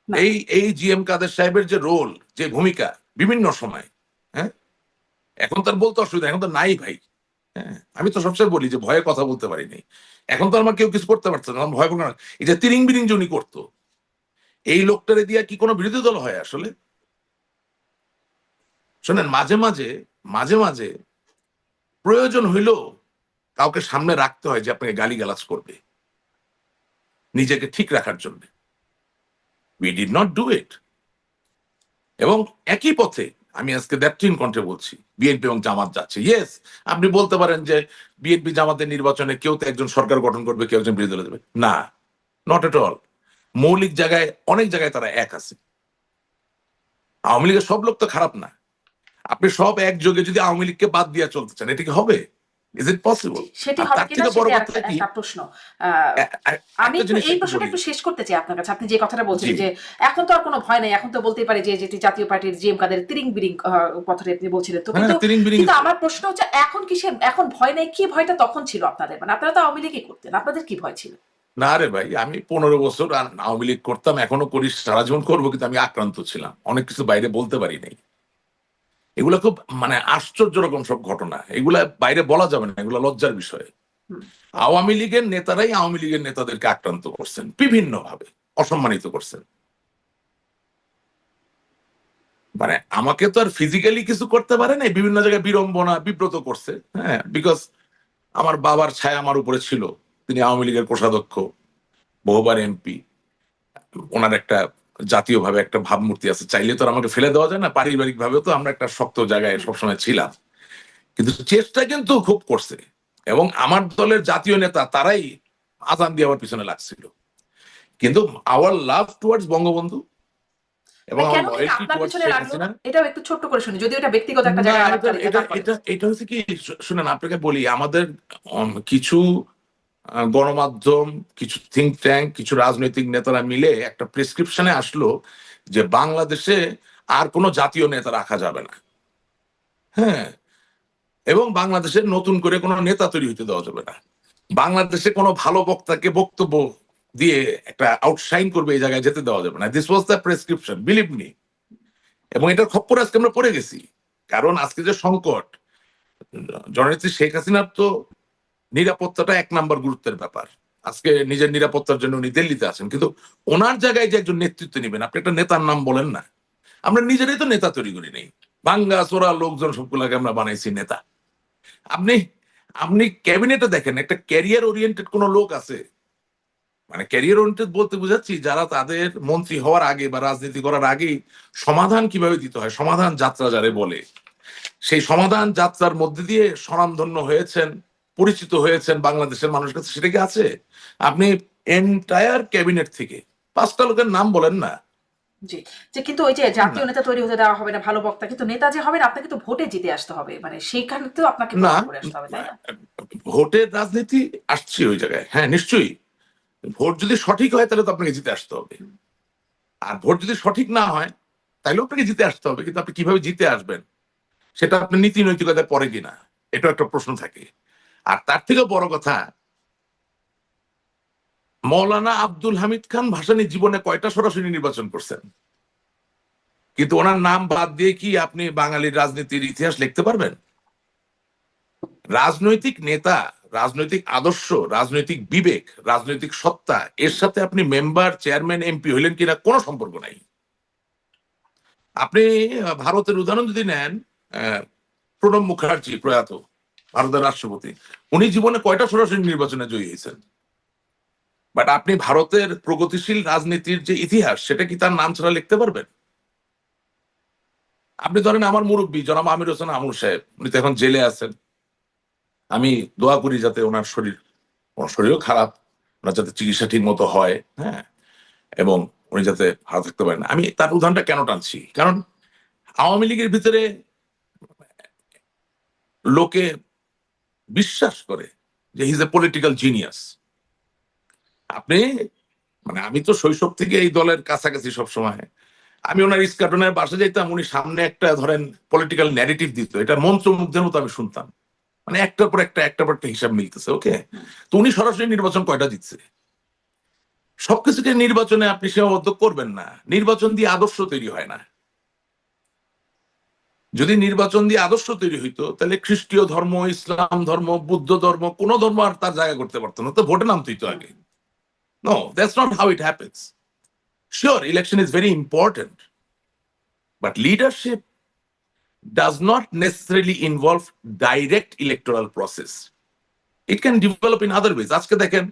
না। এই জিএম কাদের সাহেবের যে রোল, যে ভূমিকা বিভিন্ন সময়, হ্যাঁ, এখন তার বলতে অসুবিধা, এখন তো নাই ভাই। হ্যাঁ, আমি তো সবসময় বলি যে ভয়ে কথা বলতে পারিনি। এখন তো আমার কেউ কিছু করতে পারছে না, আমার ভয় কোনো না। এই যে তিরিং বিরিং যে উনি করতো, এই লোকটারে দিয়া কি কোনো বিরোধী দল হয় আসলে? শোনেন, মাঝে মাঝে মাঝে মাঝে প্রয়োজন হইল কাউকে সামনে রাখতে হয় যে আপনাকে গালিগালাজ করবে, নিজেকে ঠিক রাখার জন্য। We did not do it. এবং একই পথে আমি আজকে দ্যাট্রিন কণ্ঠে বলছি, বিএনপি এবং জামাত যাচ্ছে। ইয়েস, আপনি বলতে পারেন যে বিএনপি জামাতের নির্বাচনে কেউ তো একজন সরকার গঠন করবে, কেউ একজন বিরোধী দলে যাবে। না, নট এট অল। মৌলিক জায়গায়, অনেক জায়গায় তারা এক আছে। আওয়ামী লীগের সব লোক তো খারাপ না। আপনি সব একযোগে যদি আওয়ামী লীগকে বাদ দিয়ে চলতে চান, এটা কি হবে? Is it possible? সেটি আর হবে তার কিনা থেকে বড় সেটি কথা কি, একটা প্রশ্ন। আহ, আমি একটা একটু জিনিস এই একটু প্রশ্নটা বলি। একটু শেষ করতে চাই আপনার কাছে। আপনি যে কথাটা বলছেন জি যে এখন তো আর কোনো ভয় নাই, এখন তো বলতেই পারে যে যেটি জাতীয় পার্টির জিএম কাদের তিরিং বিরিং কথাটা আপনি বলছিলেন তো, হ্যাঁ, কিন্তু তিরিং বিরিং। কিন্তু আমার প্রশ্ন হচ্ছে এখন কিসের এখন ভয় নাই? কি ভয়টা তখন ছিল আপনাদের? মানে আপনারা তো আওয়ামী লীগই করতেন, আপনাদের কি ভয় ছিল? না রে ভাই, আমি 15 বছর আওয়ামী লীগ করতাম, এখনো করি, সারা জীবন করবো, কিন্তু আমি আক্রান্ত ছিলাম, অনেক কিছু বাইরে বলতে পারি নাই। এগুলা খুব মানে আশ্চর্য রকম সব ঘটনা, এগুলা বাইরে বলা যাবে না, এগুলা লজ্জার বিষয়। হুম। আওয়ামী লীগের নেতারাই আওয়ামী লীগের নেতাদেরকে আক্রান্ত করছেন, বিভিন্ন ভাবে অসম্মানিত করছেন। মানে আমাকে তো আর ফিজিক্যালি কিছু করতে পারে না, বিভিন্ন জায়গায় বিড়ম্বনা বিব্রত করছে। হ্যাঁ, বিকজ আমার বাবার ছায়া আমার উপরে ছিল। তিনি আওয়ামী লীগের কোষাধ্যক্ষ, বহুবার এমপি। ওনার একটা জাতীয়ভাবে একটা ভাবমূর্তি আছে, চাইলে তো আর আমাকে ফেলে দেওয়া যায় না। পারিবারিক ভাবেও তো আমরা একটা শক্ত জায়গায় সবসময় ছিলাম, কিন্তু চেষ্টা কিন্তু খুব করছে। এবং আমার দলের জাতীয় নেতা তারাই আজান দিয়ে আমার পিছনে লাগছিল। কিন্তু আওয়ার লাভ টুয়ার্ডস বঙ্গবন্ধু এবং ভাই আমার কেন থেকে লয়্যালটি আপনার টুয়ার্ডস পিছনে শেখ লাগলো? হাসিনা। এটাও একটু ছোট্ট করে শুনি, যদিও এটা ব্যক্তিগত একটা না, জায়গায় এটা আলাপচারিতা। এটা তারপরে এটা এটা হচ্ছে কি, শুনেন আপনাকে বলি, আমাদের কিছু গণমাধ্যম, কিছু থিঙ্ক ট্যাঙ্ক, কিছু রাজনৈতিক নেতারা মিলে একটা প্রেসক্রিপশনে আসলো যে বাংলাদেশে আর কোনো জাতীয় নেতা রাখা যাবে না। হ্যাঁ, এবং বাংলাদেশে নতুন করে কোনো নেতা তৈরি হতে দেওয়া যাবে না। বাংলাদেশে কোনো ভালো বক্তাকে বক্তব্য দিয়ে একটা আউটশাইন করবে এই জায়গায় যেতে দেওয়া যাবে না। This was the prescription, believe me. এবং এটার খপ্পরে আজকে আমরা পড়ে গেছি। কারণ আজকে যে সংকট, জননেত্রী শেখ হাসিনার তো নিরাপত্তাটা 1 নম্বর গুরুত্বের ব্যাপার। আজকে নিজের নিরাপত্তার জন্য উনি দিল্লিতে আছেন, কিন্তু ওনার জায়গায় যে একজন নেতৃত্ব নেবেন, আপনি একটা নেতার নাম বলেন না। আমরা নিজেরাই তো নেতা তৈরি করি নেই, ভাঙ্গা চোরা লোকজন সবগুলাকে আমরা বানাইছি নেতা। আপনি আপনি ক্যাবিনেটে দেখেন, একটা ক্যারিয়ার ওরিয়েন্টেড কোন লোক আছে? মানে ক্যারিয়ার ওরিয়েন্টেড বলতে বুঝাচ্ছি, যারা তাদের মন্ত্রী হওয়ার আগে বা রাজনীতি করার আগেই সমাধান কিভাবে দিতে হয়, সমাধান যাত্রা যারে বলে, সেই সমাধান যাত্রার মধ্যে দিয়ে স্বনামধন্য হয়েছেন, পরিচিত হয়েছেন বাংলাদেশের মানুষের কাছে, সেটা কি আছে? আপনি এন্টায়ার ক্যাবিনেট থেকে 5টা লোকের নাম বলেন না। জি, যে কিন্তু ওই যে জাতীয় নেতা তৈরি হতে দেওয়া হবে না, ভালো বক্তা, কিন্তু নেতা যে হবেন আপনাকে তো ভোটে জিতে আসতে হবে, মানে সেইখানে তো আপনাকে না, প্রমাণ করে আসতে হবে, তাই না? ভোটের রাজনীতি আসছে ওই জায়গায়, হ্যাঁ নিশ্চয়ই। ভোট যদি সঠিক হয় তাহলে তো আপনাকে জিতে আসতে হবে। আর ভোট যদি সঠিক না হয় তাহলে আপনাকে জিতে আসতে হবে, কিন্তু আপনি কিভাবে জিতে আসবেন সেটা আপনার নীতি নৈতিকতায় পড়ে কিনা, এটা একটা প্রশ্ন থাকে। আর তার থেকে বড় কথা, মৌলানা আব্দুল হামিদ খান ভাসানী জীবনে কয়টা সরাসরি নির্বাচন করছেন? কিন্তু ওনার নাম বাদ দিয়ে কি আপনি বাঙালির রাজনীতির ইতিহাস লিখতে পারবেন? রাজনৈতিক নেতা, রাজনৈতিক আদর্শ, রাজনৈতিক বিবেক, রাজনৈতিক সত্তা, এর সাথে আপনি মেম্বার, চেয়ারম্যান, এমপি হইলেন কিনা কোনো সম্পর্ক নাই। আপনি ভারতের উদাহরণ যদি নেন, প্রণব মুখার্জি প্রয়াত ভারতের রাষ্ট্রপতি, উনি জীবনে কয়টা সরাসরি নির্বাচনে জয়ী হয়েছেন? বাট আপনি ভারতের প্রগতিশীল রাজনীতির যে ইতিহাস, সেটা কি তার নাম ছাড়া লিখতে পারবেন? আপনি ধরেন আমার মুরব্বী জনাব আমির হোসেন আমুর সাহেব, উনি তো এখন জেলে আছেন। আমি দোয়া করি যাতে ওনার শরীরও খারাপ, ওনার যাতে চিকিৎসা ঠিক মতো হয়, হ্যাঁ, এবং উনি যাতে ভালো থাকতে পারেন। আমি তার উদাহরণটা কেন টানছি, কারণ আওয়ামী লীগের ভিতরে লোকে বিশ্বাস করে যে হিজ এ পলিটিক্যাল জিনিয়াস। আপনি মানে আমি তো শৈশব থেকে এই দলের কাছাকাছি সবসময়। আমি ওনার ইস্কাটনের বাসে যাইতাম, উনি সামনে একটা ধরেন পলিটিক্যাল ন্যারেটিভ দিত, এটা মন্ত্রমুগ্ধের মতো আমি শুনতাম, মানে একটার পর একটা হিসাব মিলতেছে। ওকে, তো উনি সরাসরি নির্বাচন কয়টা দিচ্ছে? সবকিছুকে নির্বাচনে আপনি সীমাবদ্ধ করবেন না। নির্বাচন দিয়ে আদর্শ তৈরি হয় না। যদি নির্বাচন দিয়ে আদর্শ তৈরি হইতো তাহলে খ্রিস্টীয় ধর্ম, ইসলাম ধর্ম, বুদ্ধ ধর্ম, কোন ধর্ম আর তার জায়গা করতে পারতো না, তো ভোটে নামতোই তো আগে। No, that's not how it happens. Sure, election is very important, but leadership does not necessarily involve direct electoral process. It can develop in other ways. আজকে দেখেন,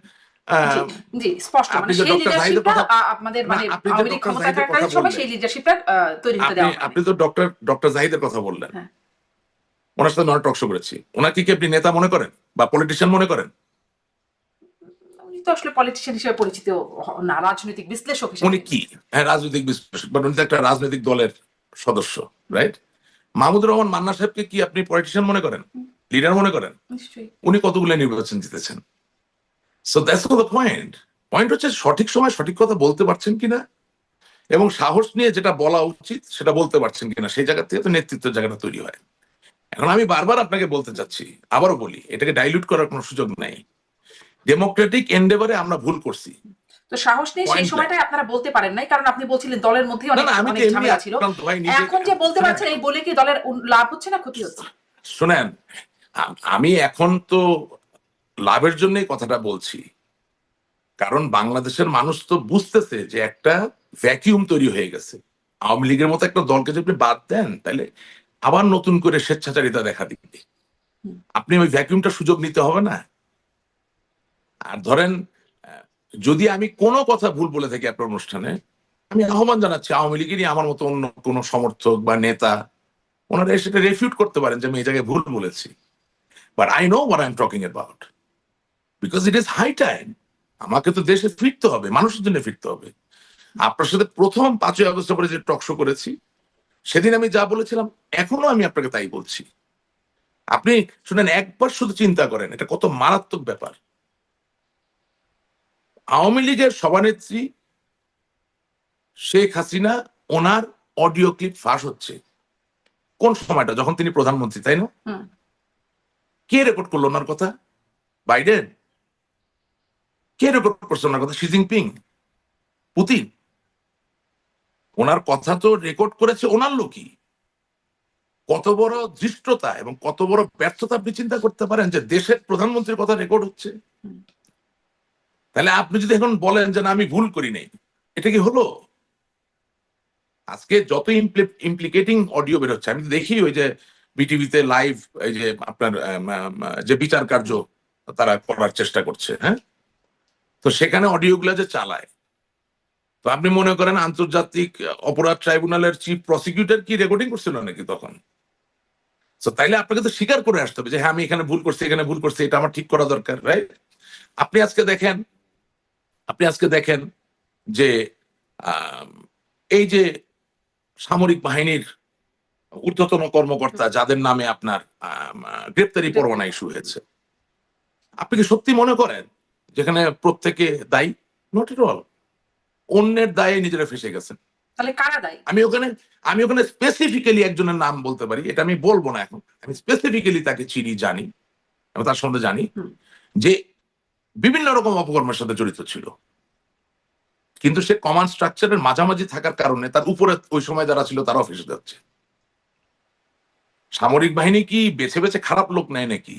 জি জি, স্পষ্ট, আপনি মানে যে সেই ডক্টর জাহিদের লিডারশিপটা কথা, আপনাদের না মানে আপনি যে আওয়ামী লীগ ডক্টর ক্ষমতা জাহিদের কথা থাকাকালীন সময় বললেন, সেই লিডারশিপটা তৈরি হতে দেওয়া হয়নি। আপনি তো ডক্টর জাহিদের কথা বললেন, হ্যাঁ। ওনার সাথে অনেক টক শো করেছি। ওনাকে কি আপনি নেতা মনে করেন বা পলিটিশিয়ান মনে করেন? উনি তো আসলে পলিটিশিয়ান হিসেবে পরিচিত না, রাজনৈতিক বিশ্লেষক উনি হিসেবে। কি, হ্যাঁ, রাজনৈতিক বিশ্লেষক, বাট উনি তো একটা রাজনৈতিক দলের সদস্য, রাইট? মাহমুদুর রহমান মান্না সাহেবকে কি আপনি পলিটিশিয়ান মনে করেন, লিডার মনে করেন? নিশ্চয়ই। উনি কতগুলো নির্বাচন জিতেছেন। So that's not the point. Point হচ্ছে সঠিক সময় সঠিক কথা বলতে পারছেন কিনা, এবং সাহস নিয়ে যেটা বলা উচিত সেটা বলতে পারছেন কিনা, সেই জায়গা থেকে তো নেতৃত্বের জায়গাটা তৈরি হয়। এখন আমি বারবার আপনাকে বলতে চাচ্ছি, আবারও বলি, এটাকে ডাইলুট করার কোনো সুযোগ নাই। ডেমোক্রেটিক এন্ডেভারে আমরা ভুল করছি। তো সাহস নিয়ে সেই পয়েন্ট সময়টাই আপনারা বলতে পারেন নাই, কারণ আপনি বলছিলেন দলের মধ্যে না অনেক না, আমি তো অনেক এমনি ঝামেলা ছিল। আক্রান্ত ভাই, নিজে এখন যে বলতে পারছেন এই বলে কি দলের লাভ হচ্ছে না ক্ষতি হচ্ছে? শোনেন, আমি এখন তো লাভের জন্যই কথাটা বলছি, কারণ বাংলাদেশের মানুষ তো বুঝতেছে যে একটা ভ্যাকিউম তৈরি হয়ে গেছে। আওয়ামী লীগের মতো একটা দলকে যদি আপনি বাদ দেন, তাহলে আবার নতুন করে স্বেচ্ছাচারিতা দেখা দিবে। আপনি ওই ভ্যাকিউমটা সুযোগ নিতে হবে না? আর ধরেন, যদি আমি কোনো কথা ভুল বলে থাকি আপনার অনুষ্ঠানে, আমি আহ্বান জানাচ্ছি আওয়ামী লীগেরই আমার মতো অন্য কোনো সমর্থক বা নেতা, ওনারা সেটা রেফিউট করতে পারেন যে আমি এই জায়গায় ভুল বলেছি। But I know what I am talking about, because it is high time. আমাকে তো দেশে ফিরতে হবে, মানুষের জন্য ফিরতে হবে। আপনার সাথে প্রথম 5ই আগস্টের পরে যে টক শো করেছি, সেদিন আমি যা বলেছিলাম এখনো আমি আপনাকে তাই বলছি। আপনি শুনেন, একবার শুধু চিন্তা করেন এটা কত মারাত্মক ব্যাপার। আওয়ামী লীগের সভানেত্রী শেখ হাসিনা, ওনার অডিও ক্লিপ ফাঁস হচ্ছে কোন সময়টা, যখন তিনি প্রধানমন্ত্রী, তাই না? কে রেকর্ড করলো ওনার কথা? বাইডেন? কে রেকর্ড করছে ওনার কথা? Xi Jinping? পুতিন? ওনার কথা তো রেকর্ড করেছে ওনার লোকই। কত বড় ধৃষ্টতা এবং কত বড় ব্যর্থতা আপনি চিন্তা করতে পারেন যে দেশের প্রধানমন্ত্রীর কথা রেকর্ড হচ্ছে। তাহলে আপনি যদি এখন বলেন যে না আমি ভুল করি নাই, এটা কি হলো? আজকে যত ইমপ্লিকেটিং অডিও বের হচ্ছে, আমি দেখি ওই যে বিটিভিতে লাইভ, এই যে আপনার যে বিচার কার্য তারা করার চেষ্টা করছে, হ্যাঁ, তো সেখানে অডিও গুলা যে চালায়, তো আপনি মনে করেন আন্তর্জাতিক অপরাধ ট্রাইব্যুনালের চিফ প্রসিকিউটর কি রেকর্ডিং করছিল নাকি তখন? তো তাইলে আপনাকে তো স্বীকার করে আসতে হবে যে হ্যাঁ আমি এখানে ভুল করছি, এখানে ভুল করছি, এটা আমার ঠিক করা দরকার, রাইট? আপনি আজকে দেখেন যে এই যে সামরিক বাহিনীর ঊর্ধ্বতন কর্মকর্তা যাদের নামে আপনার গ্রেপ্তারি পরোয়ানা ইস্যু হয়েছে, আপনি কি সত্যি মনে করেন যেখানে প্রত্যেকে দায়ী? Not at all. অন্যের দায়ে নিজেরা ফেসে গেছেন। তাহলে কারা দায়ী? আমি ওখানে স্পেসিফিক্যালি একজনের নাম বলতে পারি, এটা আমি বলবো না এখন। আমি স্পেসিফিক্যালি তাকে চিনি, জানি, এবং তার সম্বন্ধে জানি যে বিভিন্ন রকম অপকর্মের সাথে জড়িত ছিল, কিন্তু সে কমান্ড স্ট্রাকচারের মাঝামাঝি থাকার কারণে তার উপরে ওই সময় যারা ছিল তারাও ফেসে যাচ্ছে। সামরিক বাহিনী কি বেছে বেছে খারাপ লোক নেয় নাকি?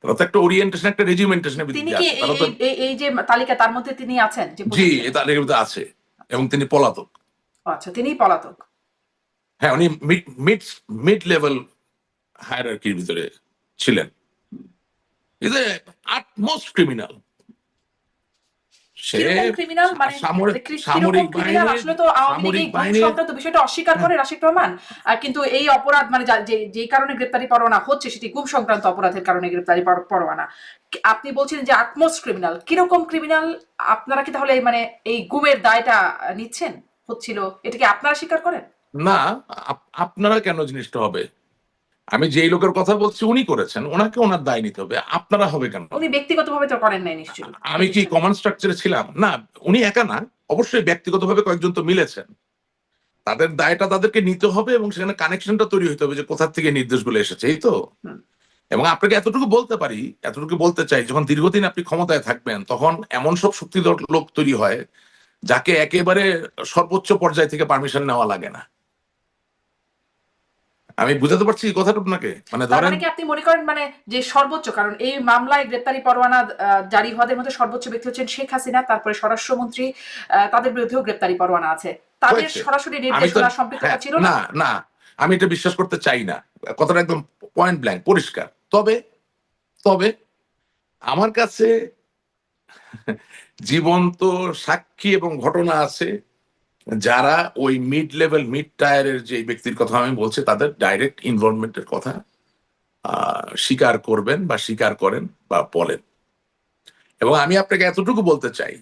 তারা তো একটা ওরিয়েন্টেশন, একটা রেজিমেন্টেশনের তিনি ভিত্তিতে কি আছে। তারা তো এই যে তালিকা তার মধ্যে তিনি আছেন? জি, এটা লেগে আছে, এবং তিনি পলাতক। আচ্ছা, তিনিই পলাতক। হ্যাঁ, উনি মিড লেভেল হায়ারার্কির ভিতরে ছিলেন। Is a utmost criminal. সে কিরকম ক্রিমিনাল, মানে কিরকম সামরিক ক্রিমিনাল? বাহিনীর আসলে তো আওয়ামী লীগ এই গুম বাহিনীর সংক্রান্ত বিষয়টা অস্বীকার করে রাশিদ রহমান, কিন্তু এই অপরাধ মানে যেই কারণে গ্রেপ্তারি পরোয়ানা হচ্ছে সেটি গুম সংক্রান্ত অপরাধের কারণে গ্রেপ্তারি পরোয়ানা। আপনি বলছেন যে আটমোস্ট ক্রিমিনাল, কিরকম ক্রিমিনাল? আপনারা কি তাহলে মানে এই গুমের দায়টা নিচ্ছেন হচ্ছিল, এটাকে আপনারা স্বীকার করেন? না, আপনারা কেন জিনিসটা হবে? আমি যেই লোকের কথা বলছি উনি করেছেন, ওনাকে ওনার দায় নিতে হবে, আপনারা হবে কেন? উনি ব্যক্তিগতভাবে তো করেন নাই নিশ্চয়ই। আমি কি কমান্ড স্ট্রাকচারে ছিলাম? না, উনি একা না, অবশ্যই ব্যক্তিগতভাবে কয়েকজন তো মিলেছেন। তাদের দায়টা তাদেরকে নিতে হবে এবং সেখানে কানেকশনটা তৈরি হতে হবে যে কোথা থেকে নির্দেশগুলো এসেছে, এই তো। এবং আপনাকে এতটুকু বলতে পারি, এতটুকু বলতে চাই, যখন দীর্ঘদিন আপনি ক্ষমতায় থাকবেন তখন এমন সব শক্তিধর লোক তৈরি হয় যাকে একেবারে সর্বোচ্চ পর্যায় থেকে পারমিশন নেওয়া লাগে না। আমি বুঝাতে পারছি এই কথাটা আপনাকে? মানে তার ধরেন, মানে কি আপনি মনে করেন মানে যে সর্বোচ্চ, কারণ এই মামলায় গ্রেপ্তারি পরোয়ানা জারি হওয়াদের মধ্যে সর্বোচ্চ ব্যক্তি হচ্ছেন শেখ হাসিনা, তারপরে স্বরাষ্ট্রমন্ত্রী, তাদের বিরুদ্ধেও গ্রেপ্তারি পরোয়ানা আছে, তাদের হয়েছে। সরাসরি আমি তো নির্দেশনা সম্পৃক্ততা ছিল না? না, না, আমি এটা বিশ্বাস করতে চাই না। কথাটা একদম পয়েন্ট ব্ল্যাঙ্ক পরিষ্কার। তবে তবে আমার কাছে জীবন্ত সাক্ষী এবং ঘটনা আছে যারা ওই মিড লেভেল মিড টায়ারের যে ব্যক্তির কথা আমি বলছি তাদের ডাইরেক্ট ইনভলভমেন্টের কথা স্বীকার করবেন বা স্বীকার করেন বা বলেন। এবং আমি আপনাকে এতটুকু বলতে চাই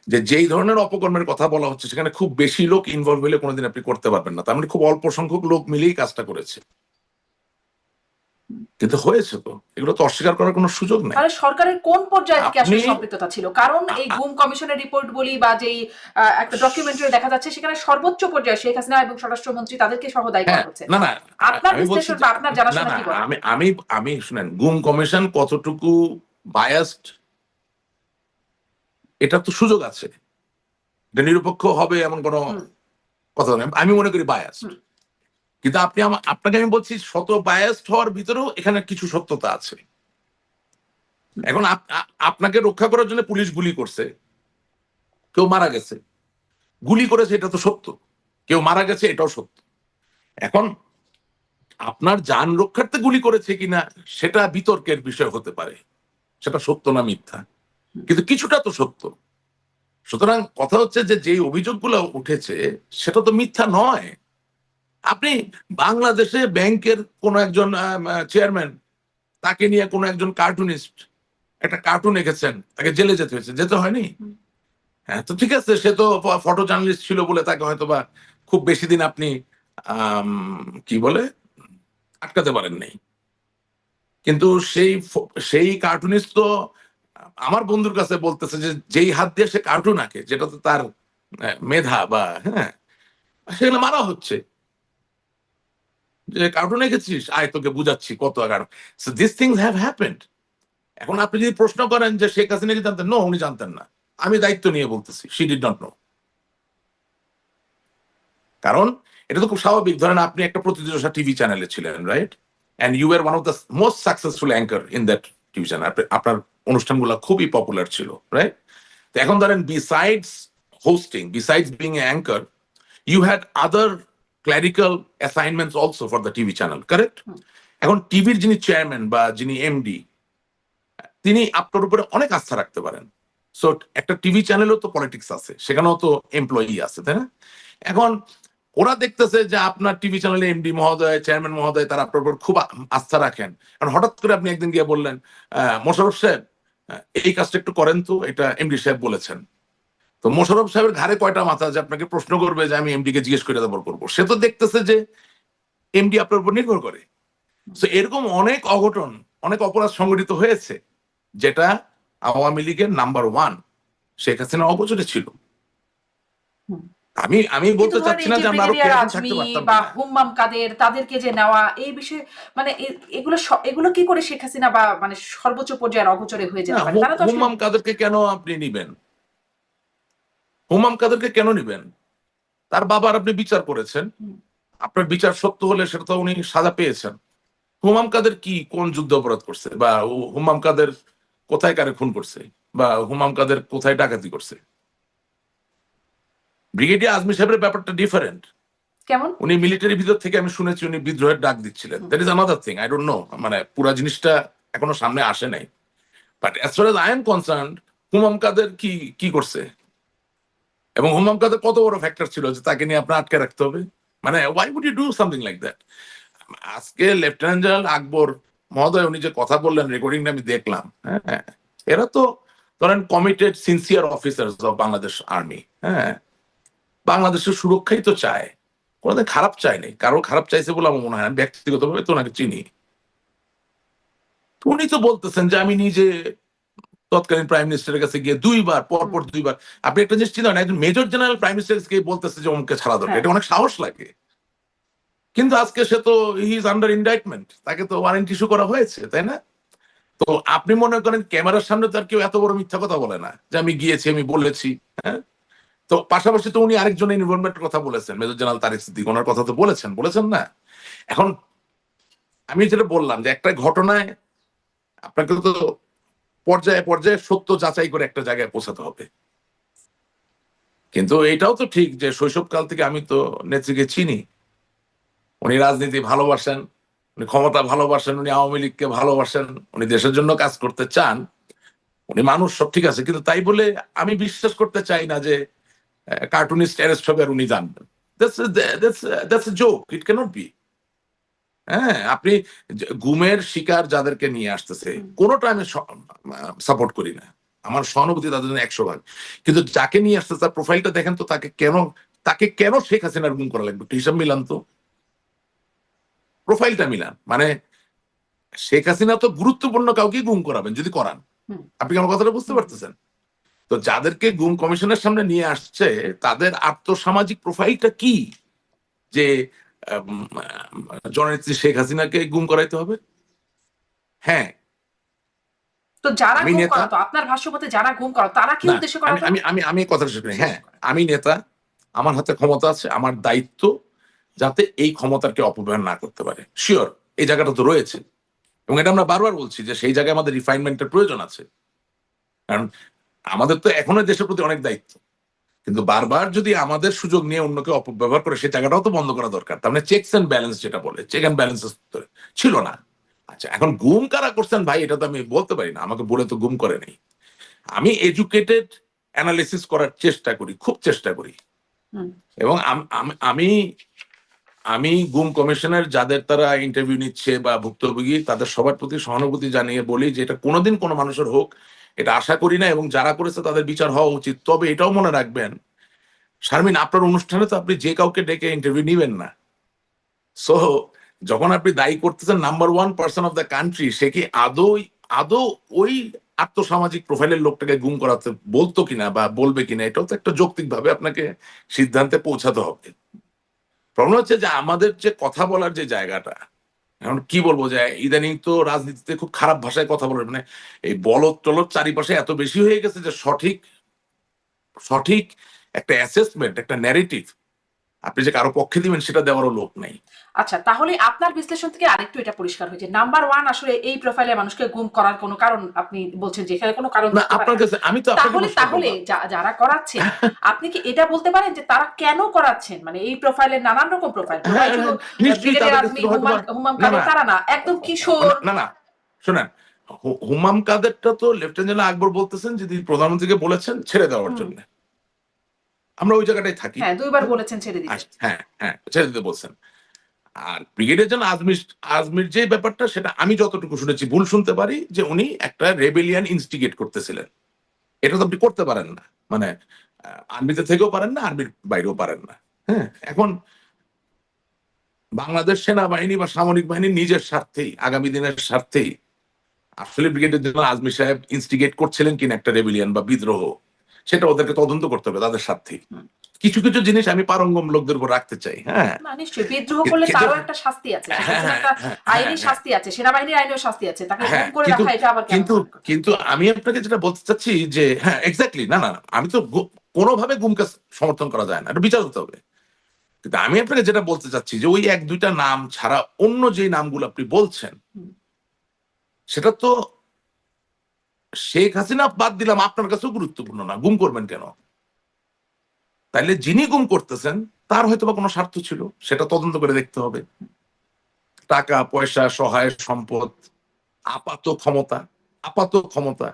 যে যেই ধরনের অপকর্মের কথা বলা হচ্ছে সেখানে খুব বেশি লোক ইনভলভ হলে কোনোদিন আপনি করতে পারবেন না, তার মানে খুব অল্প সংখ্যক লোক মিলেই কাজটা করেছে। কিন্তু হয়েছে তো, এগুলো তো অস্বীকার করার কোনো সুযোগ নেই। তাহলে সরকারের কোন পর্যায়ে থেকে আসলে আপনি সম্পৃক্ততা ছিল? কারণ এই গুম কমিশনের রিপোর্ট বলি বা যেই একটা ডকুমেন্টারি দেখা যাচ্ছে সেখানে সর্বোচ্চ পর্যায়ে শেখ হাসিনা এবং স্বরাষ্ট্রমন্ত্রী তাদেরকে সহ দায়ী করা হ্যাঁ, হচ্ছে। না, না, আপনার আমি বলছি বিশ্লেষণ যে বা আপনার না, জানাশোনা না, কি বলে? আমি শুনেন, গুম কমিশন কতটুকু বায়াসড এটা তো সুযোগ আছে, এটা নিরপেক্ষ হবে এমন কোনো কথা নেই। আমি মনে করি বায়াসড, কিন্তু আপনাকে আমি বলছি শত বায়াসড হওয়ার ভিতরেও এখানে কিছু সত্যতা আছে। এখন আপনাকে রক্ষা করার জন্য পুলিশ গুলি করছে, কেউ মারা গেছে, গুলি করেছে এটা তো সত্য, কেউ মারা গেছে এটাও সত্য। এখন আপনার যান রক্ষার্থে গুলি করেছে কিনা সেটা বিতর্কের বিষয় হতে পারে, সেটা সত্য না মিথ্যা, কিন্তু কিছুটা তো সত্য। সুতরাং কথা হচ্ছে যে যেই অভিযোগগুলো উঠেছে সেটা তো মিথ্যা নয়। আপনি বাংলাদেশে ব্যাংকের কোন একজন চেয়ারম্যান, তাকে নিয়ে কোন একজন কার্টুনিস্ট একটা কার্টুন এঁকেছেন, তাকে জেলে যেতে হয়েছে, যেতে হয়নি? হ্যাঁ, তো ঠিক আছে, সে তো ফটো জার্নালিস্ট ছিল বলে তাকে হয়তো বা খুব বেশি দিন আপনি কি বলে আটকাতে পারেন নাই। কিন্তু সেই কার্টুনিস্ট তো আমার বন্ধুর কাছে বলতেছে যে যেই হাত দিয়ে সে কার্টুন আঁকে, যেটা তো তার মেধা বা হ্যাঁ, সেগুলো মারা হচ্ছে। যে কার্টুন এঁকেছিস, আয় তোকে বুঝাচ্ছি কত cartoon. So this things have happened. এখন আপনি যদি প্রশ্ন করেন যে শেখ হাসিনা কি জানতেন, নো, উনি জানতেন না। আমি দায়িত্ব নিয়ে বলতেছি, শি ডিড নট নো। কারণ এটা তো খুব স্বাভাবিক, ধরেন আপনি একটা প্রতিদিশা টিভি চ্যানেলে ছিলেন, right? And you are one of the most successful anchor in that TV channel. আপনার অনুষ্ঠানগুলো খুবই পপুলার ছিল, রাইট? তো এখন ধরেন besides hosting, besides being a anchor, you had other clerical assignments also for the TV channel, correct? এখন টিভির যিনি চেয়ারম্যান বা যিনি এমডি, তিনি আপনার উপরে অনেক আস্থা রাখতে পারেন। সো একটা টিভি চ্যানেলও তো পলিটিক্স আছে, সেখানেও তো এমপ্লয়ি আছে, তাই না? এখন ওরা দেখতেছে যে আপনার টিভি চ্যানেলে এমডি মহোদয়, চেয়ারম্যান মহোদয় তারা আপনার উপর খুব আস্থা রাখেন। কারণ হঠাৎ করে আপনি একদিন গিয়ে বললেন, মোশাররফ সাহেব এই কাজটা একটু করেন তো, এটা এমডি সাহেব বলেছেন। তো মোশাররফ সাহেবের ঘাড়ে কয়টা মাথা যে আপনাকে প্রশ্ন করবে যে আমি এমডি কে জিজ্ঞেস করে তারপর করবো? সে তো দেখতেছে যে এমডি আপনার উপর নির্ভর করে। তো এরকম অনেক অঘটন, অনেক অপরাধ সংঘটিত হয়েছে যেটা আওয়ামী লীগের নাম্বার 1 শেখ হাসিনা অগোচরে ছিল। আমি বলতে চাচ্ছি না যে আমরা আরো কেয়ারফুল থাকতে পারতাম বা না। হুম্মাম কাদের, তাদেরকে যে নেওয়া এই বিষয়ে মানে এগুলো কি করে শেখ হাসিনা বা মানে সর্বোচ্চ পর্যায়ের অগোচরে হয়ে যেতে পারে? তারা তো আসলে হুম্মাম কাদেরকে কেন আপনি নিবেন? হুম্মাম কাদেরকে কেন নিবেন? তার বাবার আপনি বিচার করেছেন, আপনার বিচার সত্য হলে সেটা তো উনি সাজা পেয়েছেন। হুমাম কাদের কি কোন যুদ্ধ অপরাধ করছে, বা হুমাম কাদের কোথায় কারে খুন করছে, বা হুমাম কাদের কোথায় ডাকাতি করছে? ব্রিগেডিয়ার আজমি সাহেবের ব্যাপারটা ডিফারেন্ট। কেমন? উনি মিলিটারি ভিতর থেকে আমি শুনেছি উনি বিদ্রোহের ডাক দিচ্ছিলেন। That is another thing, I don't know, মানে পুরা জিনিসটা এখনো সামনে আসে নাই। But as far as I am concerned, Humam Quader কি কি করছে, এবং হুমাম কাদের কত বড় ফ্যাক্টর ছিল যে তাকে নিয়ে আপনার আটকে রাখতে হবে? মানে why would you do something like that? আজকে লেফটেন্যান্ট জেনারেল আকবর মহোদয় উনি যে কথা বললেন, রেকর্ডিংটা আমি দেখলাম, হ্যাঁ, এরা তো ধরেন committed sincere officers of Bangladesh army, হ্যাঁ, বাংলাদেশের সুরক্ষাই তো চায়, কোনোদিন খারাপ চায় নাই, কারো খারাপ চাইছে বলে আমার মনে হয় না, ব্যক্তিগতভাবে তো ওনাকে চিনি। তো উনি তো বলতেছেন যে আমি নিজে তৎকালীন প্রাইম মিনিস্টারের কাছে গিয়ে পরপর দুইবার, আপনি একটা জিনিস চিন্তা করেন, একজন মেজর জেনারেল প্রাইম মিনিস্টার বলতেছে যে অমুককে ছাড়া দরকার, হ্যাঁ। এটা অনেক সাহস লাগে। কিন্তু আজকে সে তো হি ইজ আন্ডার ইন্ডাইটমেন্ট, তাকে তো ওয়ারেন্ট ইস্যু করা হয়েছে, তাই না? তো আপনি মনে করেন ক্যামেরার সামনে তো আর কেউ এত বড় মিথ্যা কথা বলে না যে আমি গিয়েছি, আমি বলেছি, হ্যাঁ। তো পাশাপাশি তো উনি আরেকজনের ইনভলভমেন্টের কথা বলেছেন, মেজর জেনারেল তারেক সিদ্দিক, ওনার কথা তো বলেছেন না? এখন আমি যেটা বললাম যে একটা ঘটনায় আপনাকে তো পর্যায়ে পর্যায়ে সত্য যাচাই করে একটা জায়গায় পৌঁছাতে হবে। কিন্তু এটাও তো ঠিক যে শৈশবকাল থেকে আমি তো নেত্রীকে চিনি, উনি রাজনীতি ভালোবাসেন, উনি ক্ষমতা ভালোবাসেন, উনি আওয়ামী লীগকে ভালোবাসেন, উনি দেশের জন্য কাজ করতে চান, উনি মানুষ, সব ঠিক আছে, কিন্তু তাই বলে আমি বিশ্বাস করতে চাই না যে কার্টুনিস্ট অ্যারেস্ট হবে আর উনি জানবেন। That's a joke, it can't be. হ্যাঁ, আপনি গুমের শিকার যাদেরকে নিয়ে আসতেছে কোনোটা আমি সাপোর্ট করি না, আমার সহানুভূতি তাদের জন্য 100 ভাগ, কিন্তু যাকে নিয়ে আসছে তার প্রোফাইলটা দেখেন তো, তাকে কেন শেখ হাসিনার গুম করা লাগবে? একটু হিসাব মিলান তো, প্রোফাইলটা মিলান। মানে শেখ হাসিনা তো গুরুত্বপূর্ণ কাউকে গুম করাবেন যদি করান, আপনি কি আমার কথাটা বুঝতে পারতেছেন? তো যাদেরকে গুম কমিশনের সামনে নিয়ে আসছে তাদের আর্থসামাজিক প্রোফাইলটা কি যে জননেত্রী শেখ হাসিনাকে গুম করাইতে হবে? হ্যাঁ, তো যারা আমি গুম নেতা, করাতো, আপনার ভাষ্য মতে যারা গুম করাতো, তারা কি না, উদ্দেশ্যে আমি করাতো? আমি আমি আমি কথা শেষ করি। হ্যাঁ, আমি নেতা, আমার হাতে ক্ষমতা আছে, আমার দায়িত্ব যাতে এই ক্ষমতাকে অপব্যবহার না করতে পারে। শিওর, এই জায়গাটা তো রয়েছে, এবং এটা আমরা বারবার বলছি যে সেই জায়গায় আমাদের রিফাইনমেন্টের প্রয়োজন আছে। কারণ আমাদের তো এখনো দেশের প্রতি অনেক দায়িত্ব, কিন্তু বারবার যদি আমাদের সুযোগ নিয়ে অন্যকে অপব্যবহার করে, সেই জায়গাটাও তো বন্ধ করা দরকার। তার মানে চেকস এন্ড ব্যালেন্স, যেটা বলে চেক এন্ড ব্যালেন্স ছিল না। আচ্ছা, এখন গুম কারা করছেন ভাই, এটা তো আমি বলতে পারি না, আমাকে বলে তো গুম করে নেই। আমি এডুকেটেড অ্যানালিসিস করার চেষ্টা করি, খুব চেষ্টা করি, এবং আমি আমি গুম কমিশনের যাদের তারা ইন্টারভিউ নিচ্ছে বা ভুক্তভোগী, তাদের সবার প্রতি সহানুভূতি জানিয়ে বলি যে এটা কোনোদিন কোনো মানুষের হোক এটা আশা করি না, এবং যারা করেছে তাদের বিচার হওয়া উচিত। তবে এটাও মনে রাখবেন শারমিন, আপনার অনুষ্ঠানে তো আপনি যে কাউকে ডেকে ইন্টারভিউ নিবেন না। সো যখন আপনি দায়ী করতেছেন number 1 person of the country, সে কি আদৌ আদৌ ওই আর্থসামাজিক প্রোফাইলের লোকটাকে গুম করাতে বলতো কিনা বা বলবে কিনা, এটাও তো একটা যৌক্তিক ভাবে আপনাকে সিদ্ধান্তে পৌঁছাতে হবে। প্রবলেম হচ্ছে যে আমাদের যে কথা বলার যে জায়গাটা, এখন কি বলবো, যে ইদানিং তো রাজনীতিতে খুব খারাপ ভাষায় কথা বলে, মানে এই বলদ টলদ চারিপাশে এত বেশি হয়ে গেছে যে সঠিক সঠিক একটা অ্যাসেসমেন্ট, একটা ন্যারেটিভ আপনি যে কারো পক্ষে দিবেন সেটা দেওয়ারও লোক নাই। আচ্ছা, তাহলে আপনার বিশ্লেষণ থেকে আরেকটু এটা পরিষ্কার হয়েছে, নাম্বার 1 আসলে এই প্রোফাইলে মানুষকে গুম করার কোনো কারণ আপনি বলছেন যে এখানে কোনো কারণ না, থাকতে পারে আপনার না। কাছে আমি তো আপনাকে তাহলে প্রশ্ন তাহলে করলাম। যারা করাচ্ছেন, আপনি কি এটা বলতে পারেন যে তারা কেন করাচ্ছেন? মানে এই প্রোফাইলে নানান রকম প্রোফাইল, হ্যাঁ, শুধু হ্যাঁ, নিশ্চয়ই ব্রিগেডিয়ার তাদের কাছে আজমি, তো হয়তো হুমাম না, কাদের না, তারা না, একদম কিশোর। না, না, শোনেন, হুমাম কাদেরটা তো লেফটেন্যান্ট জেনারেল আকবর বলতেছেন যদি প্রধানমন্ত্রীকে বলেছেন ছেড়ে দেওয়ার জন্য, আমরা ওই জায়গাটাই থাকি। হ্যাঁ, 2বার বলেছেন ছেড়ে দিতে। আচ্ছা, হ্যাঁ, হ্যাঁ, ছেড়ে দিতে বলছেন। আর ব্রিগেডিয়ার জেনারেল আজমির যে ব্যাপারটা, সেটা আমি যতটুকু শুনেছি, ভুল শুনতে পারি, যে উনি একটা রেবেলিয়ান ইনস্টিগেট করতেছিলেন। এটা তো আপনি করতে পারেন না, মানে আর্মিতে থেকেও পারেন না, আর্মির বাইরেও পারেন না। হ্যাঁ, এখন বাংলাদেশ সেনাবাহিনী বা সামরিক বাহিনী নিজের স্বার্থেই, আগামী দিনের স্বার্থেই আসলে ব্রিগেডিয়ার জেনারেল আজমি সাহেব ইনস্টিগেট করছিলেন কিনা একটা রেবেলিয়ান বা বিদ্রোহ, সেটা ওদেরকে তদন্ত করতে হবে তাদের স্বার্থেই। কিছু কিছু জিনিস আমি পারঙ্গম লোকদের উপর রাখতে চাই। হ্যাঁ, না, নিশ্চয়ই বিদ্রোহ করলে কিন্তু তারও একটা শাস্তি আছে, সেটার জন্য হ্যাঁ, একটা হ্যাঁ, আইনি হ্যাঁ, শাস্তি আছে, সেনাবাহিনীর আইনেও শাস্তি আছে। তাকে গুম হ্যাঁ, করে কিন্তু রাখা এটা আবার কেমন কিন্তু হয়? কিন্তু আমি আপনাকে যেটা বলতে চাচ্ছি যে হ্যাঁ, এক্স্যাক্টলি, না, না, না, আমি তো কোনোভাবে গুমকে সমর্থন করা যায় না, এটা বিচার হতে হবে। কিন্তু আমি আপনাকে যেটা বলতে চাচ্ছি যে ওই 1-2টা নাম ছাড়া অন্য যে নামগুলো আপনি বলছেন, সেটা তো শেখ হাসিনা বাদ দিলাম, আপনার কাছেও গুরুত্বপূর্ণ না, গুম করবেন কেন? তাইলে যিনি গুম করতেছেন তার হয়তো বা কোনো স্বার্থ ছিল, সেটা তদন্ত করে দেখতে হবে। টাকা পয়সা, সহায় সম্পদ, আপাত ক্ষমতা, আপাত ক্ষমতা,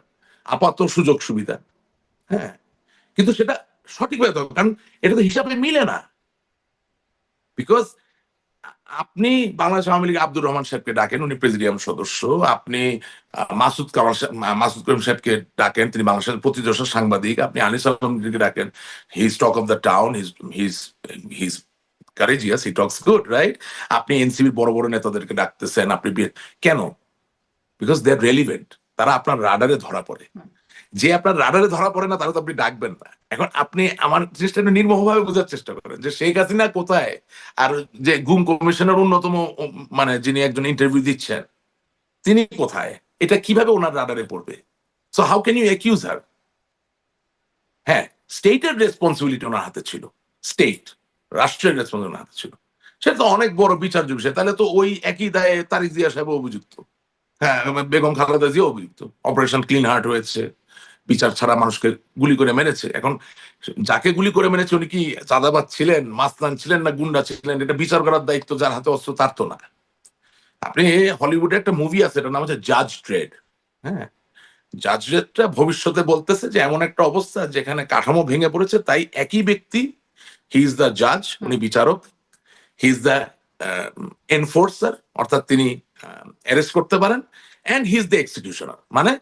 আপাত সুযোগ সুবিধা, হ্যাঁ, কিন্তু সেটা সঠিকভাবে হবে, কারণ এটা তো হিসাবে মিলে না। বিকজ আপনি বাংলাদেশ আওয়ামী লীগ আব্দুর রহমান সাহেবকে ডাকেন, উনি প্রেসিডিয়াম সদস্য। আপনি মাসুদ করিম সাহেবকে ডাকেন, তিনি বাংলাদেশের প্রতিদর্শক সাংবাদিক। আপনি আনিস আলমকে ডাকেন, he is talk of the town, his courageous, he talks good, right? আপনি এনসিবির বড় বড় নেতাদেরকে ডাকতেছেন, আপনি কেন? বিকজ দে আর রেলিভেন্ট, তারা আপনার রাডারে ধরা পড়ে। যে আপনার রাডারে ধরা পড়ে না তারা তো আপনি ডাকবেন না। এখন আপনি আমার জিনিসটা নির্মমভাবে বোঝার চেষ্টা করেন যে শেখ হাসিনা কোথায়, আর যে গুম কমিশনের অন্যতম মানে যিনি একজন ইন্টারভিউ দিচ্ছেন তিনি কোথায়, এটা কিভাবে ওনার রাডারে পড়বে? So how can you accuse her? হ্যাঁ, স্টেটের রেসপন্সিবিলিটি ওনার হাতে ছিল, স্টেট, রাষ্ট্রের রেসপন্সিবিলিটি ওনার হাতে ছিল। সেটা তো অনেক বড় বিচার্য বিষয়। তাহলে তো ওই একই দায়ে তারিক জিয়া সাহেব অভিযুক্ত, হ্যাঁ, বেগম খালেদা জিয়া অভিযুক্ত। অপারেশন ক্লিন হার্ট হয়েছে, বিচার ছাড়া মানুষকে গুলি করে মেরেছে। এখন যাকে গুলি করে মেরেছে উনি কি চাঁদাবাজ ছিলেন, মাস্তান ছিলেন, না গুন্ডা ছিলেন, এটা বিচার করার দায়িত্ব যার হাতে অস্ত্র তার তো না। আপনি হলিউডে একটা মুভি আছে, এটার নাম হচ্ছে জাজ ড্রেড। হ্যাঁ, জাজ ড্রেডটা ভবিষ্যতে বলতেছে যে এমন একটা অবস্থা যেখানে কাঠামো ভেঙে পড়েছে, তাই একই ব্যক্তি, হি ইজ দ্য জাজ, উনি বিচারক, হি ইজ দ্য এনফোর্সার, অর্থাৎ তিনি অ্যারেস্ট করতে পারেন, অ্যান্ড হি ইজ দ্য এক্সিকিউশনার, মানে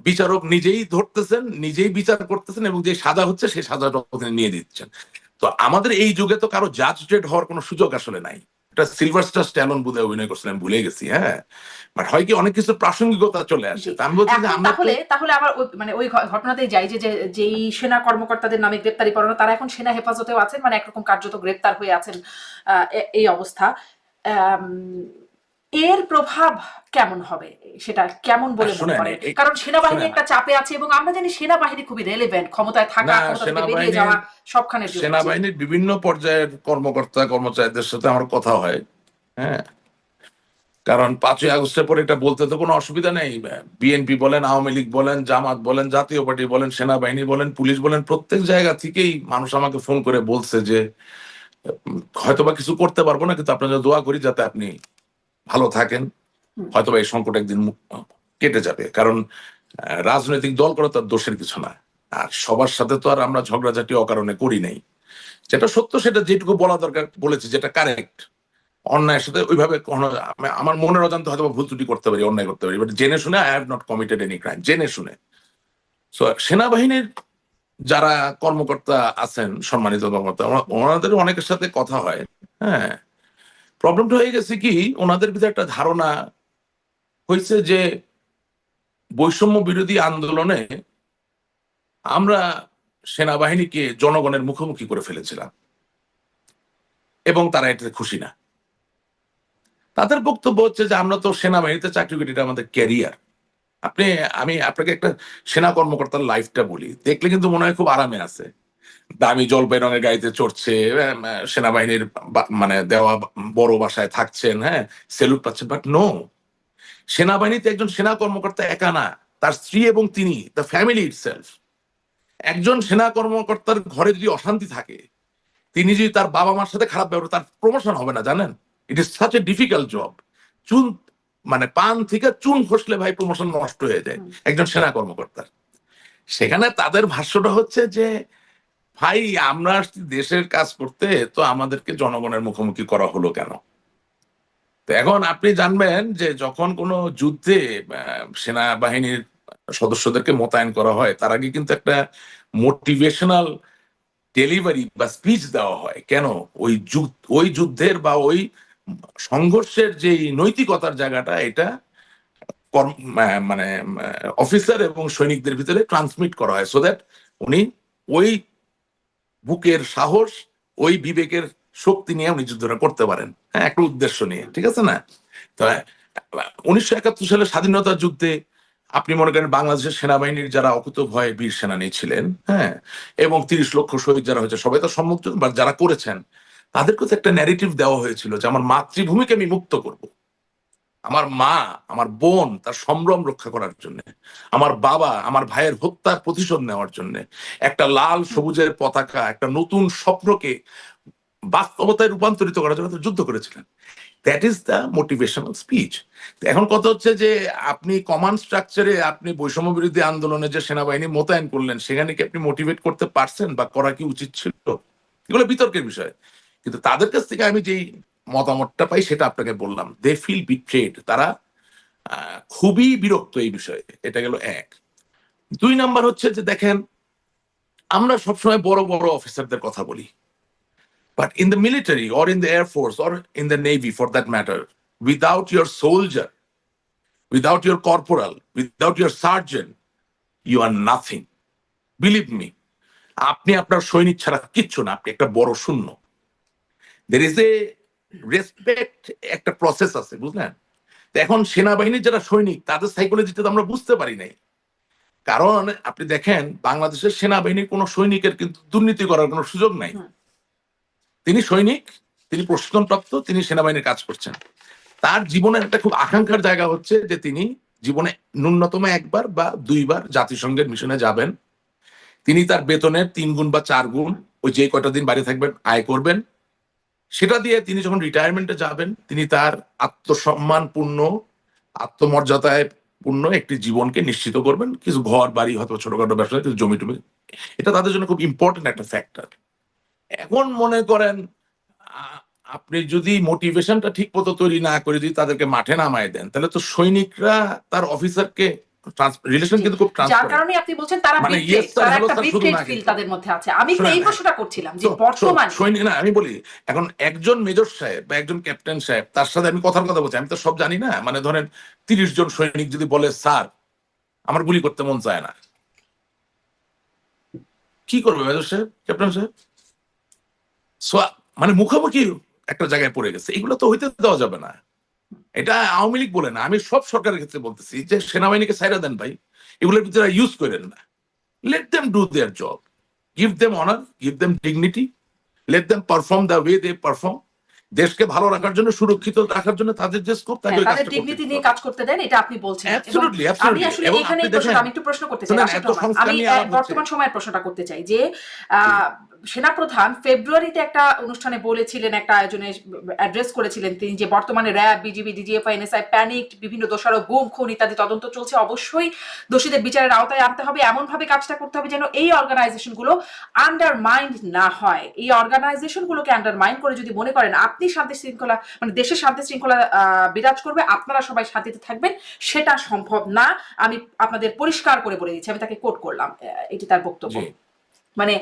বিচারক নিজেই ধরতেছেন, নিজেই বিচার করতেছেন, এবং যে সাজা হচ্ছে সেই সাজাটা তিনি নিয়ে দিচ্ছেন। তো আমাদের এই যুগে তো কারো জাজ ড্রেড হওয়ার কোনো সুযোগ আসলে নাই। এটা সিলভারস্টার স্ট্যালোন বোধহয় অভিনয় করছিলেন, ভুলে গেছি। হ্যাঁ, বাট হয় কি অনেক কিছু প্রাসঙ্গিকতা চলে আসে। তা আমি বলছি যে আমরা তাহলে আবার মানে ওই ঘটনাতেই যাই যে যেই সেনা কর্মকর্তাদের নামে গ্রেপ্তারি পরোয়ানা, তারা এখন সেনা হেফাজতেও আছেন, মানে একরকম কার্যত গ্রেপ্তার হয়ে আছেন। এই অবস্থা, এর প্রভাব কেমন হবে, সেটা কেমন বলে মনে করেন? কারণ সেনাবাহিনী একটা চাপে আছে, এবং আমরা জানি সেনাবাহিনী খুবই রেলেভেন্ট, ক্ষমতায় থাকা, ক্ষমতা থেকে বেরিয়ে যাওয়া, সবখানে সেনাবাহিনীর বিভিন্ন পর্যায়ের কর্মকর্তা কর্মচারীদের সাথে আমার কথা হয়। হ্যাঁ, কারণ 5ই আগস্টের পরে এটা বলতে তো কোনো অসুবিধা নেই। বিএনপি বলেন, আওয়ামী লীগ বলেন, জামাত বলেন, জাতীয় পার্টি বলেন, সেনাবাহিনী বলেন, পুলিশ বলেন, প্রত্যেক জায়গা থেকেই মানুষ আমাকে ফোন করে বলছে যে হয়তোবা কিছু করতে পারবো না, কিন্তু আপনারা দোয়া করি যাতে আপনি ভালো থাকেন, হয়তোবা এই সংকট একদিন কেটে যাবে। কারণ রাজনৈতিক দল করা তার দোষের কিছু না, আর সবার সাথে তো আর আমরা ঝগড়াঝাটি অকারণে করি নাই। যেটা সত্য সেটা যেটুকু বলা দরকার বলেছি, যেটা কারেক্ট। অন্যায়ের সাথে ওইভাবে আমার মনের অজান্তে হয়তো ভুল ত্রুটি করতে পারি, অন্যায় করতে পারি, বাট জেনে শুনে I have not committed any crime, জেনে শুনে। সো সেনাবাহিনীর যারা কর্মকর্তা আছেন, সম্মানিত কর্মকর্তা, ওনাদের অনেকের সাথে কথা হয়। হ্যাঁ, প্রবলেমটা হয়ে গেছে কি, ওনাদের ভিতরে একটা ধারণা হয়েছে যে বৈষম্য বিরোধী আন্দোলনে আমরা সেনাবাহিনীকে জনগণের মুখোমুখি করে ফেলেছিলাম এবং তারা এটাতে খুশি না। তাদের বক্তব্য হচ্ছে যে আমরা তো সেনাবাহিনীতে চাকরি করি, এটা আমাদের ক্যারিয়ার। আমি আপনাকে একটা সেনা কর্মকর্তার লাইফটা বলি, দেখলে কিন্তু মনে হয় খুব আরামে আছে, দামি জলপাই রঙের গাড়িতে চড়ছে, সেনাবাহিনীর মানে দেওয়া বড় বাসায় থাকছেন, হ্যাঁ, সেলুট পাচ্ছেন। বাট নো, সেনাবাহিনীতে একজন সেনা কর্মকর্তা একা না, তার স্ত্রী এবং তিনি, দ্য ফ্যামিলি ইটসেলফ। একজন সেনা কর্মকর্তার ঘরে যদি অশান্তি থাকে, তিনি যদি তার বাবা মার সাথে খারাপ ব্যবহার, তার প্রমোশন হবে না, জানেন? It is such a difficult job. চুন মানে পান থেকে চুন খসলে ভাই প্রমোশন নষ্ট হয়ে যায় একজন সেনা কর্মকর্তার। সেখানে তাদের ভাষ্যটা হচ্ছে যে ভাই আমরা আসছি দেশের কাজ করতে, তো আমাদেরকে জনগণের মুখোমুখি করা হলো কেন? তো এখন আপনি জানবেন যে যখন কোনো যুদ্ধে সেনাবাহিনীর সদস্যদেরকে মোতায়েন করা হয়, তার আগে কিন্তু একটা মোটিভেশনাল ডেলিভারি বা স্পিচ দেওয়া হয়। কেন? ওই যুদ্ধের বা ওই সংঘর্ষের যে নৈতিকতার জায়গাটা, এটা মানে অফিসার এবং সৈনিকদের ভিতরে ট্রান্সমিট করা হয়, সো দ্যাট উনি ওই বুকের সাহস, ওই বিবেকের শক্তি নিয়ে উনি যুদ্ধটা করতে পারেন। হ্যাঁ, একটা উদ্দেশ্য নিয়ে, ঠিক আছে না? তো 1971 সালে স্বাধীনতা যুদ্ধে আপনি মনে করেন বাংলাদেশের সেনাবাহিনীর যারা অকুতোভয় বীর সেনানী ছিলেন, হ্যাঁ, এবং 30 লক্ষ শহীদ যারা হয়েছে, সবাই তো সম্মুখ, বা যারা করেছেন তাদেরকে তো একটা ন্যারেটিভ দেওয়া হয়েছিল যে আমার মাতৃভূমিকে আমি মুক্ত করব, আমার মা, আমার বোন তার সম্ভ্রম রক্ষা করার জন্য, আমার বাবা আমার ভাইয়ের হত্যার প্রতিশোধ নেওয়ার জন্য, একটা লাল সবুজের পতাকা, একটা নতুন স্বপ্নকে বাস্তবতায় রূপান্তরিত করার জন্য যুদ্ধ করেছিলেন। That is the motivational speech. এখন কথা হচ্ছে যে আপনি কমান্ড স্ট্রাকচারে আপনি বৈষম্য বিরোধী আন্দোলনে যে সেনাবাহিনী মোতায়েন করলেন সেখানে কি আপনি মোটিভেট করতে পারছেন বা করা কি উচিত ছিল? এগুলো বিতর্কের বিষয়। কিন্তু তাদের কাছ থেকে আমি যেই মতামতটা পাই সেটা আপনাকে বললাম, দে ফিল বিট্রেড। তারা খুবই বিরক্ত এই বিষয়ে। এটা গেল এক। 2 নাম্বার হচ্ছে যে দেখেন, আমরা সবসময় বড় বড় অফিসারদের কথা বলি, but in the military or in the air force or in the navy for that matter, without your soldier, without your corporal, without your sergeant, you are nothing. Believe me, আপনি আপনার সৈনিক ছাড়া কিচ্ছু না, আপনি একটা বড় শূন্য। দের ইজ এ রেসপেক্ট, একটা প্রসেস আছে, বুঝলেন? এখন সেনাবাহিনীর যারা সৈনিক তাদের সাইকোলজিতে তো আমরা বুঝতে পারি নাই। কারণ আপনি দেখেন বাংলাদেশের সেনাবাহিনীর কোন সৈনিকের কিন্তু দুর্নীতি করার কোনো সুযোগ নাই। তিনি সৈনিক, তিনি প্রশিক্ষণপ্রাপ্ত, তিনি সেনাবাহিনীর কাজ করছেন। তার জীবনের একটা খুব আকাঙ্ক্ষার জায়গা হচ্ছে যে তিনি জীবনে ন্যূনতম 1 বার বা 2 বার জাতিসংঘের মিশনে যাবেন। তিনি তার বেতনের 3 গুণ বা 4 গুণ ওই যে কয়টা দিন বাইরে থাকবেন আয় করবেন। সেটা দিয়ে তিনি যখন রিটায়ারমেন্টে যাবেন তিনি তার আত্মসম্মানপূর্ণ, আত্মমর্যাদায় পূর্ণ একটি জীবনকে নিশ্চিত করবেন। কিছু ঘর বাড়ি, হয়তো ছোটখাটো ব্যবসা, কিছু জমি টমি, এটা তাদের জন্য খুব ইম্পর্টেন্ট একটা ফ্যাক্টর। এখন মনে করেন আপনি যদি মোটিভেশনটা ঠিক মতো তৈরি না করে যদি তাদেরকে মাঠে নামায় দেন, তাহলে তো সৈনিকরা তার অফিসারকে রিলেশন কিন্তু খুব যার ট্রান্সপারেন্ট। কারণে আপনি বলছেন তারা মানে বিট্রেড, ইয়েস স্যার, তারা হ্যালো একটা স্যার শুধু বিট্রেড না ফিল কিন্তু তাদের মধ্যে আছে। আমি তো শোনেন, এই প্রশ্নটা করছিলাম যে বর্তমানে সৈনিক না, আমি বলি এখন একজন মেজর সাহেব বা একজন ক্যাপ্টেন সাহেব, তার সাথে আমি কথার কথা বলছি, আমি তো সব জানি না। মানে ধরেন 30 জন সৈনিক যদি বলে স্যার আমার গুলি করতে মন চায় না, কি করবে মেজর সাহেব, ক্যাপ্টেন সাহেব? মানে মুখোমুখি একটা জায়গায় পড়ে গেছে। এগুলো তো হইতে দেওয়া যাবে না। এটা আওয়ামী লীগ বলে না, আমি সব সরকারের ক্ষেত্রে বলতেছি যে সেনাবাহিনীকে ছাইড়া দেন ভাই, এগুলোর ভিতরে ইউজ করেন না। Let them do their job, give them honour, give them dignity, let them perform the way they perform. দেশকে ভালো রাখার জন্য, সুরক্ষিত রাখার জন্য তাদের যে স্কোপ, তাকে ওই তাদের কাজটা করতে ডিগনিটি দিতে নিয়ে হবে। কাজ করতে দেন, এটা আপনি বলছেন। এবং অ্যাবসলিউটলি, আমি অ্যাবসলিউটলি। আসলে এবং এখানে আপনি এই প্রশ্নটা দেখেন, আমি একটু প্রশ্ন করতে চাই শুনেন, রাশেদ এত রহমান। সংস্কার আমি নিয়ে আলাপ হচ্ছে। বর্তমান সময়ের প্রশ্নটা করতে চাই যে সেনাপ্রধান ফেব্রুয়ারিতে একটা অনুষ্ঠানে বলেছিলেন, একটা আয়োজনে অ্যাড্রেস করেছিলেন তিনি, যে বর্তমানে RAB, BGB, DGFI, NSI panicked, বিভিন্ন দোষারোপ, গুম, খুন ইত্যাদি তদন্ত চলছে। অবশ্যই দোষীদের বিচারের আওতায় আনতে হবে, এমন ভাবে কাজটা করতে হবে যেন এই অর্গানাইজেশনগুলো আন্ডারমাইন্ড না হয়। এই অর্গানাইজেশনগুলোকে আন্ডারমাইন্ড করে যদি মনে করেন আপনি শান্তি শৃঙ্খলা, মানে দেশের শান্তি শৃঙ্খলা বিরাজ করবে, আপনারা সবাই শান্তিতে থাকবেন, সেটা সম্ভব না। আমি আপনাদের পরিষ্কার করে বলে দিচ্ছি, আমি তাকে কোট করলাম, এটি তার বক্তব্য। মানে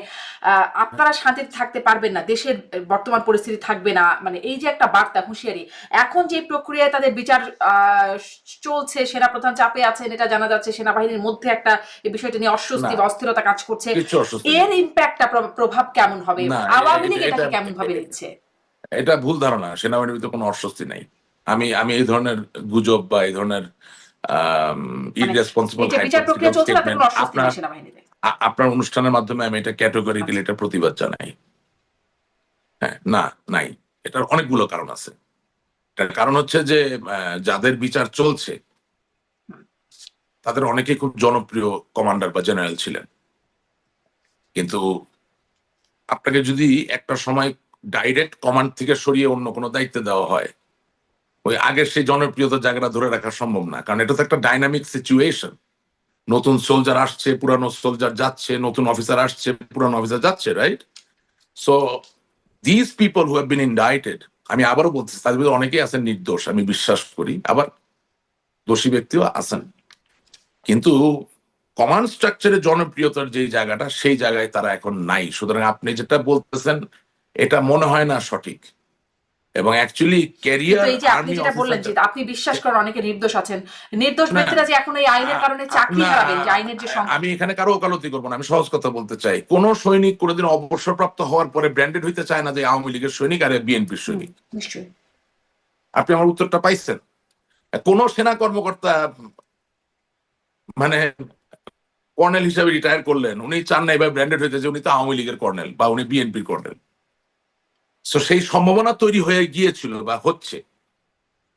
আপনারা শান্তিতে থাকতে পারবেন না, দেশের বর্তমান পরিস্থিতি থাকবে না, মানে এই যে একটা বার্তা, হুঁশিয়ারি। এখন যে প্রক্রিয়ায় তাদের বিচার চলছে, সেনাপ্রধান চাপে আছেন, এটা জানা যাচ্ছে। সেনাবাহিনীর মধ্যে একটা এই বিষয়টা নিয়ে অস্বস্তি বা অস্থিরতা কাজ করছে। এর ইম্প্যাক্টটা, প্রভাব কেমন হবে? আওয়ামী লীগ এটাকে কেমন ভাবে নিচ্ছে? এটা ভুল ধারণা, সেনাবাহিনীর ভিতরে কোনো অস্বস্তি নাই। আমি এই ধরনের গুজব বা এই ধরনের ইররেসপন্সিবল বিচার প্রক্রিয়া চলছে, তাতে কোনো অস্বস্তি নেই সেনাবাহিনীতে। আপনার অনুষ্ঠানের মাধ্যমে আমি এটা ক্যাটেগরিক্যালি এটা প্রতিবাদ জানাই। হ্যাঁ, না, নাই। এটার অনেকগুলো কারণ আছে। এটার কারণ হচ্ছে যে যাদের বিচার চলছে তাদের অনেকেই খুব জনপ্রিয় কমান্ডার বা জেনারেল ছিলেন। কিন্তু আপনাকে যদি একটা সময় ডাইরেক্ট কমান্ড থেকে সরিয়ে অন্য কোনো দায়িত্ব দেওয়া হয়, ওই আগের সেই জনপ্রিয়তার জায়গাটা ধরে রাখা সম্ভব না। কারণ এটা তো একটা ডাইনামিক সিচুয়েশন। নতুন সোলজার আসছে, পুরানো সোলজার যাচ্ছে, নতুন অফিসার আসছে, পুরানো অফিসার যাচ্ছে, right? So this people who have been indicted, আমি আবারও বলছি, তাদের ভিতরে অনেকেই আছেন নির্দোষ, আমি বিশ্বাস করি, আবার দোষী ব্যক্তিও আছেন। কিন্তু কমান্ড স্ট্রাকচারে জনপ্রিয়তার যে জায়গাটা, সেই জায়গায় তারা এখন নাই। সুতরাং আপনি যেটা বলতেছেন এটা মনে হয় না সঠিক। এবং অ্যাকচুয়ালি ক্যারিয়ার, এই যে আপনি যেটা বললেন যে আপনি বিশ্বাস করেন অনেকে নির্দোষ আছেন, নির্দোষ ব্যক্তিরা যে এখন এই আইনের কারণে চাকরি হারাবেন, যে আইনের যে আমি এখানে কারো ওকালতি করবো না, আমি সহজ কথা বলতে চাই। কোন সৈনিক কোনোদিন অবসরপ্রাপ্ত হওয়ার পরে ব্র্যান্ডেড হইতে চায় না যে আওয়ামী লীগের সৈনিক আর বিএনপির সৈনিক। নিশ্চয়ই আপনি আমার উত্তরটা পাইছেন? কোন সেনা কর্মকর্তা মানে কর্নেল হিসাবে রিটায়ার করলেন, উনি চান না এবার ব্র্যান্ডেড হইতে যে উনি তো আওয়ামী লীগের কর্নেল বা উনি বিএনপির কর্নেল। সো সেই সম্ভাবনা তৈরি হয়ে গিয়েছিল বা হচ্ছে,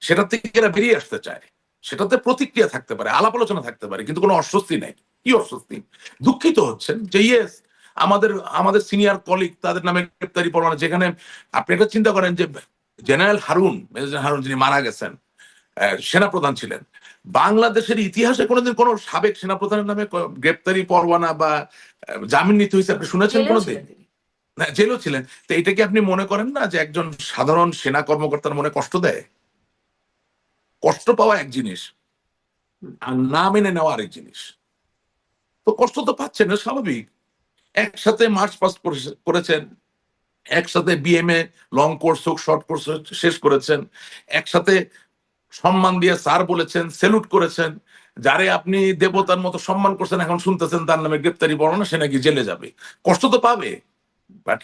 সেটা থেকে এরা বেরিয়ে আসতে চায়। সেটাতে প্রতিক্রিয়া থাকতে পারে, আলাপ আলোচনা থাকতে পারে, কিন্তু কোনো অস্বস্তি নাই। কি অস্বস্তি? দুঃখিত হচ্ছেন যে ইয়েস আমাদের সিনিয়র কলিগ, তাদের নামে গ্রেপ্তারি পরোয়ানা, যেখানে আপনি একটা চিন্তা করেন যে general Harun, major general Harun যিনি মারা গেছেন, সেনাপ্রধান ছিলেন। বাংলাদেশের ইতিহাসে কোনোদিন কোন সাবেক সেনাপ্রধানের নামে গ্রেপ্তারি পরোয়ানা বা জামিন নিতে হয়েছে আপনি শুনেছেন জেলেও কোনোদিন? ছিলেন তিনি। না, জেলও ছিলেন। তো এটা কি আপনি মনে করেন না যে একজন সাধারণ সেনা কর্মকর্তার মনে কষ্ট দেয়? কষ্ট পাওয়া এক জিনিস, আর না মেনে নেওয়া আরেক জিনিস। তো কষ্ট তো পাচ্ছেন, না স্বাভাবিক। একসাথে মার্চ পাস্ট করেছেন, একসাথে বিএমএ লং কোর্স হোক শর্ট কোর্স শেষ করেছেন, একসাথে সম্মান দিয়ে স্যার বলেছেন, সেলুট করেছেন, যারে আপনি দেবতার মতো সম্মান করছেন, এখন শুনতেছেন তার নামে গ্রেপ্তারি বর্ণনা, সে নাকি জেলে যাবে। কষ্ট তো পাবে, বাট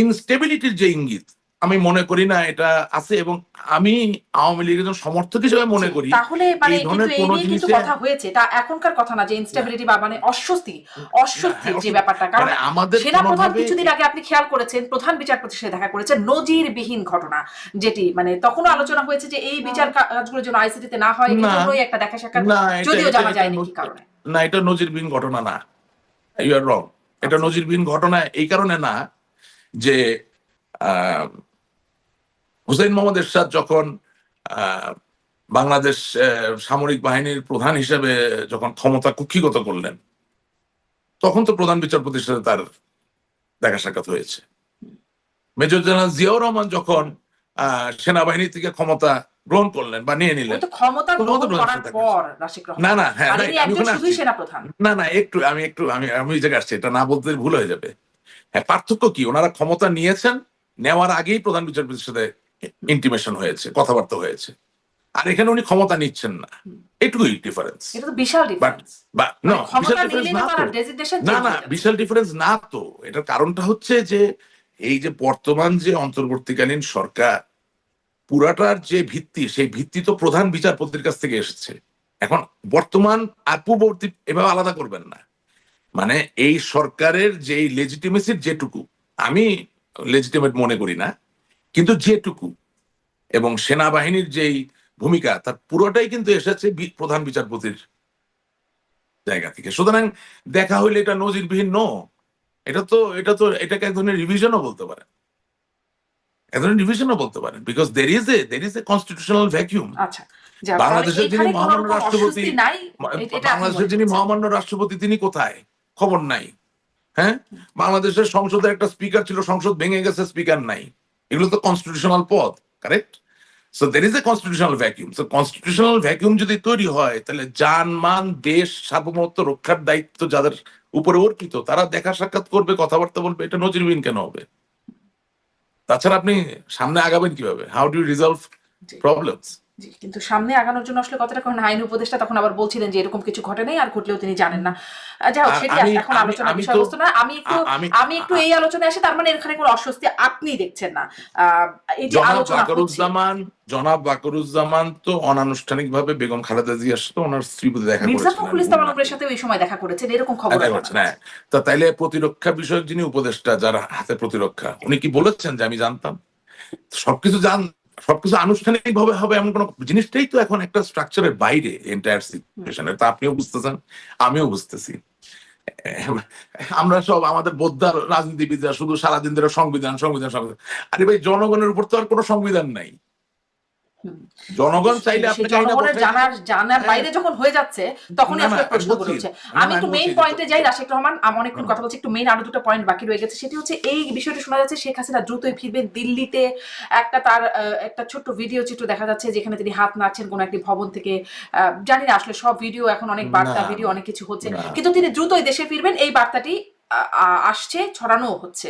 ইনস্টেবিলিটির যে ইঙ্গিত আমি মনে করি না এটা আছে। এবং আমি আওয়ামী লীগের একজন সমর্থক হিসেবে মনে করি তাহলে মানে এই ধরনের কিন্তু এই কোন নিয়ে কিন্তু জিনিসে কথা হয়েছে, এটা এখনকার কথা না যে ইনস্টেবিলিটি বা মানে অস্বস্তির যে ব্যাপারটা। কারণ মানে আমাদের সেনাপ্রধান কোনোভাবে কিছুদিন আগে আপনি খেয়াল করেছেন প্রধান বিচারপতির সাথে দেখা করেছেন, নজিরবিহীন ঘটনা যেটি মানে তখনও আলোচনা হয়েছে যে এই বিচার কাজগুলো যেন আইসিটিতে না হয়, না এজন্যই একটা দেখা সাক্ষাৎ, না যদিও জানা যায়নি কি কারণে। না, এটা নজিরবিহীন ঘটনা না, ইউ আর রং। এটা আচ্ছা। নজিরবিহীন ঘটনা এই কারণে না যে হুসেইন মোহাম্মদ এরশাদ যখন আহ, বাংলাদেশ সামরিক বাহিনীর প্রধান হিসেবে যখন ক্ষমতা কুক্ষিগত করলেন, তখন তো প্রধান বিচারপতির সাথে তার দেখা সাক্ষাৎ হয়েছে। মেজর জেনারেল জিয়াউর রহমান যখন সেনাবাহিনী থেকে ক্ষমতা গ্রহণ করলেন বা নিয়ে নিলেন, ক্ষমতা গ্রহণ করার পর রাশিক রহমান, না না হ্যাঁ, আর right, ইনি আমি একজন ওখানে শুধুই আসছি। সেনাপ্রধান। না না, আমি ওই জায়গায় আসছি, এটা না বলতে ভুল হয়ে যাবে। হ্যাঁ, পার্থক্য কি, ওনারা ক্ষমতা নিয়েছেন, নেওয়ার আগেই প্রধান বিচারপতির সাথে ইন্টিমেশন হয়েছে, কথাবার্তা হয়েছে। আর এখানে উনি ক্ষমতা নিচ্ছেন না, এটুকুই ডিফারেন্স। এটা তো বিশাল ডিফারেন্স। বা না, বিশাল ডিফারেন্স না তো। না না, বিশাল ডিফারেন্স না তো। এটার কারণটা হচ্ছে যে এই যে বর্তমান যে অন্তর্বর্তীকালীন সরকার, পুরাটার যে ভিত্তি, সেই ভিত্তি তো প্রধান বিচারপতির কাছ থেকে এসেছে। এখন বর্তমান আর পূর্ববর্তী এভাবে আলাদা করবেন না। মানে এই সরকারের যে লেজিটিমেসির যেটুকু, আমি লেজিটিমেট মনে করি না, কিন্তু যেটুকু, এবং সেনাবাহিনীর যেই ভূমিকা, তার পুরোটাই কিন্তু এসেছে প্রধান বিচারপতির জায়গা থেকে। সুতরাং দেখা হইলে এটা নজিরবিহীন এটা তো এটাকে এক ধরনের রিভিশনও বলতে পারেন, এক ধরনের রিভিশনও বলতে পারেন, because there is a constitutional vacuum. আচ্ছা, বাংলাদেশের যিনি মহামান্য রাষ্ট্রপতি, নাই, বাংলাদেশের যিনি মহামান্য রাষ্ট্রপতি, তিনি কোথায়? খবর নাই। হ্যাঁ, বাংলাদেশের সংসদের একটা স্পিকার ছিল, সংসদ ভেঙে গেছে, স্পিকার নাই। এগুলো তো কনস্টিটিউশনাল পদ, correct? So there is a constitutional vacuum. So constitutional vacuum যদি তৈরি হয়, তাহলে জানমান দেশ সার্বভৌমত্ব রক্ষার দায়িত্ব যাদের উপরে অর্পিত, তারা দেখা সাক্ষাৎ করবে, কথাবার্তা বলবে। এটা নজিরবিহীন কেন হবে? তাছাড়া আপনি সামনে আগাবেন কিভাবে? How do you resolve problems? জি, কিন্তু সামনে আগানোর জন্য আসলে কথাটা কোন আইন উপদেষ্টা তখন আবার বলছিলেন যে এরকম কিছু ঘটে নাই, আর ঘটলেও তিনি জানেন না। যাই হোক, সেটি এখন আলোচনার বিষয়বস্তু না। আমি একটু এই আলোচনায় আসি, তার মানে এখানে কোনো অস্বস্তি আপনি দেখছেন না। এটি আলোচনা হচ্ছে। জনাব বাকরুজ্জামান তো অনানুষ্ঠানিকভাবে বেগম খালেদা জিয়ার সাথে ওনার স্ত্রী বলে দেখা মির্জা করেছিলেন। ফখরুল ইসলাম আলমগীরের সাথে ওই সময় দেখা করেছেন, এরকম খবর আছে। না, তা তাইলে প্রতিরক্ষা বিষয়ক যিনি উপদেষ্টা, যার হাতে প্রতিরক্ষা, উনি কি বলেছেন যে আমি জানতাম? সবকিছু আনুষ্ঠানিক ভাবে হবে এমন কোন জিনিসটাই তো এখন একটা স্ট্রাকচারের বাইরে এন্টায়ার সিচুয়েশনে। তা আপনিও বুঝতেছেন, আমিও বুঝতেছি। আমরা সব আমাদের বোদ্ধার রাজনীতিবিদরা শুধু সারাদিন ধরে সংবিধান সংবিধান সংবিধান। আরে ভাই, জনগণের উপর তো আর কোনো সংবিধান নাই। জনগণ চাইলে আপনাকে জানার বাইরে যখন হয়ে যাচ্ছে, তখনই আসলে প্রশ্নগুলো হচ্ছে। আমি একটু মেইন পয়েন্টে যাই, রাশিক রহমান। আমি অনেকক্ষণ কথা বলছি, একটু মেইন আরো দুটো পয়েন্ট বাকি রয়ে গেছে। সেটি হচ্ছে এই বিষয়টি শোনা যাচ্ছে শেখ হাসিনা দ্রুতই ফিরবেন দিল্লিতে। তার একটা ছোট্ট ভিডিও চিত্র দেখা যাচ্ছে যেখানে তিনি হাত নাড়ছেন কোন একটি ভবন থেকে। জানি না আসলে সব ভিডিও, এখন অনেক বার্তা ভিডিও অনেক কিছু হচ্ছে, কিন্তু তিনি দ্রুতই দেশে ফিরবেন, এই বার্তাটি আসছে, ছড়ানো হচ্ছে।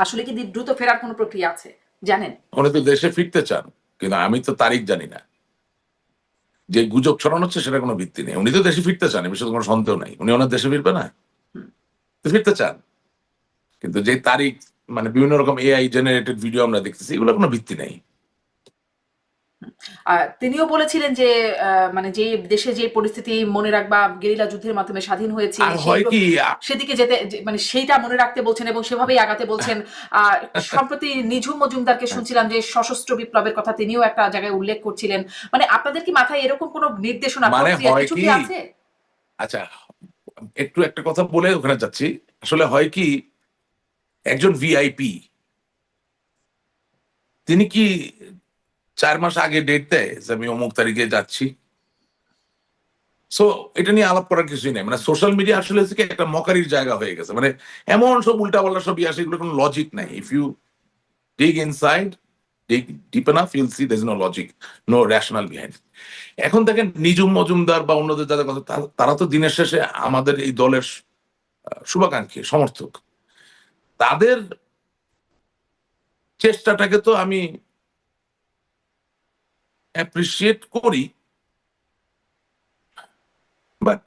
আসলে কি দ্রুত ফেরার কোনো প্রক্রিয়া আছে জানেন? উনি তো দেশে ফিরতে চান, কিন্তু আমি তো তারিখ জানি না। যে গুজব ছড়ানো হচ্ছে সেটা কোনো ভিত্তি নেই। উনি তো দেশে ফিরতে চান, এ বিষয়ে কোনো সন্দেহ নাই। উনি ওনার দেশে ফিরবে না? ফিরতে চান, কিন্তু যে তারিখ, মানে বিভিন্ন রকম এআই জেনারেটেড ভিডিও আমরা দেখতেছি, এগুলো কোনো ভিত্তি নেই। তিনিও বলেছিলেন যে মানে যে দেশে যে পরিস্থিতি মনে রাখবা গেরিলা যুদ্ধের মাধ্যমে স্বাধীন হয়েছে, সেদিকে যেতে মানে সেইটা মনে রাখতে বলছেন এবং সেভাবেই আগাতে বলছেন। সম্প্রতি নিঝুম মজুমদারকে শুনছিলাম যে সশস্ত্র বিপ্লবের কথা তিনিও একটা জায়গায় উল্লেখ করছিলেন। মানে আপনাদের কি মাথায় এরকম কোনো নির্দেশনা কিছু কি আছে? আচ্ছা, একটু একটা কথা বলে ওখানে যাচ্ছি। আসলে হয় কি, একজন ভিআইপি তিনি কি 4 মাস আগে ডেট দেয় যে আমি অমুক তারিখে যাচ্ছি? সো এটা নিয়ে আলাপ করার কিছুই নেই। মানে সোশ্যাল মিডিয়া আসলে হচ্ছে কি একটা মকারির জায়গা হয়ে গেছে। মানে এমন সব উল্টাপাল্টা সব আসে, এগুলো কোনো লজিক নাই। If you dig inside, dig deep enough, you'll see there's no logic, no rational behind it. এখন দেখেন নিজুম মজুমদার বা অন্যদের যাদের কথা, তারা তো দিনের শেষে আমাদের এই দলের শুভাকাঙ্ক্ষী, সমর্থক। তাদের চেষ্টাটাকে তো আমি অ্যাপ্রিসিয়েট করি, বাট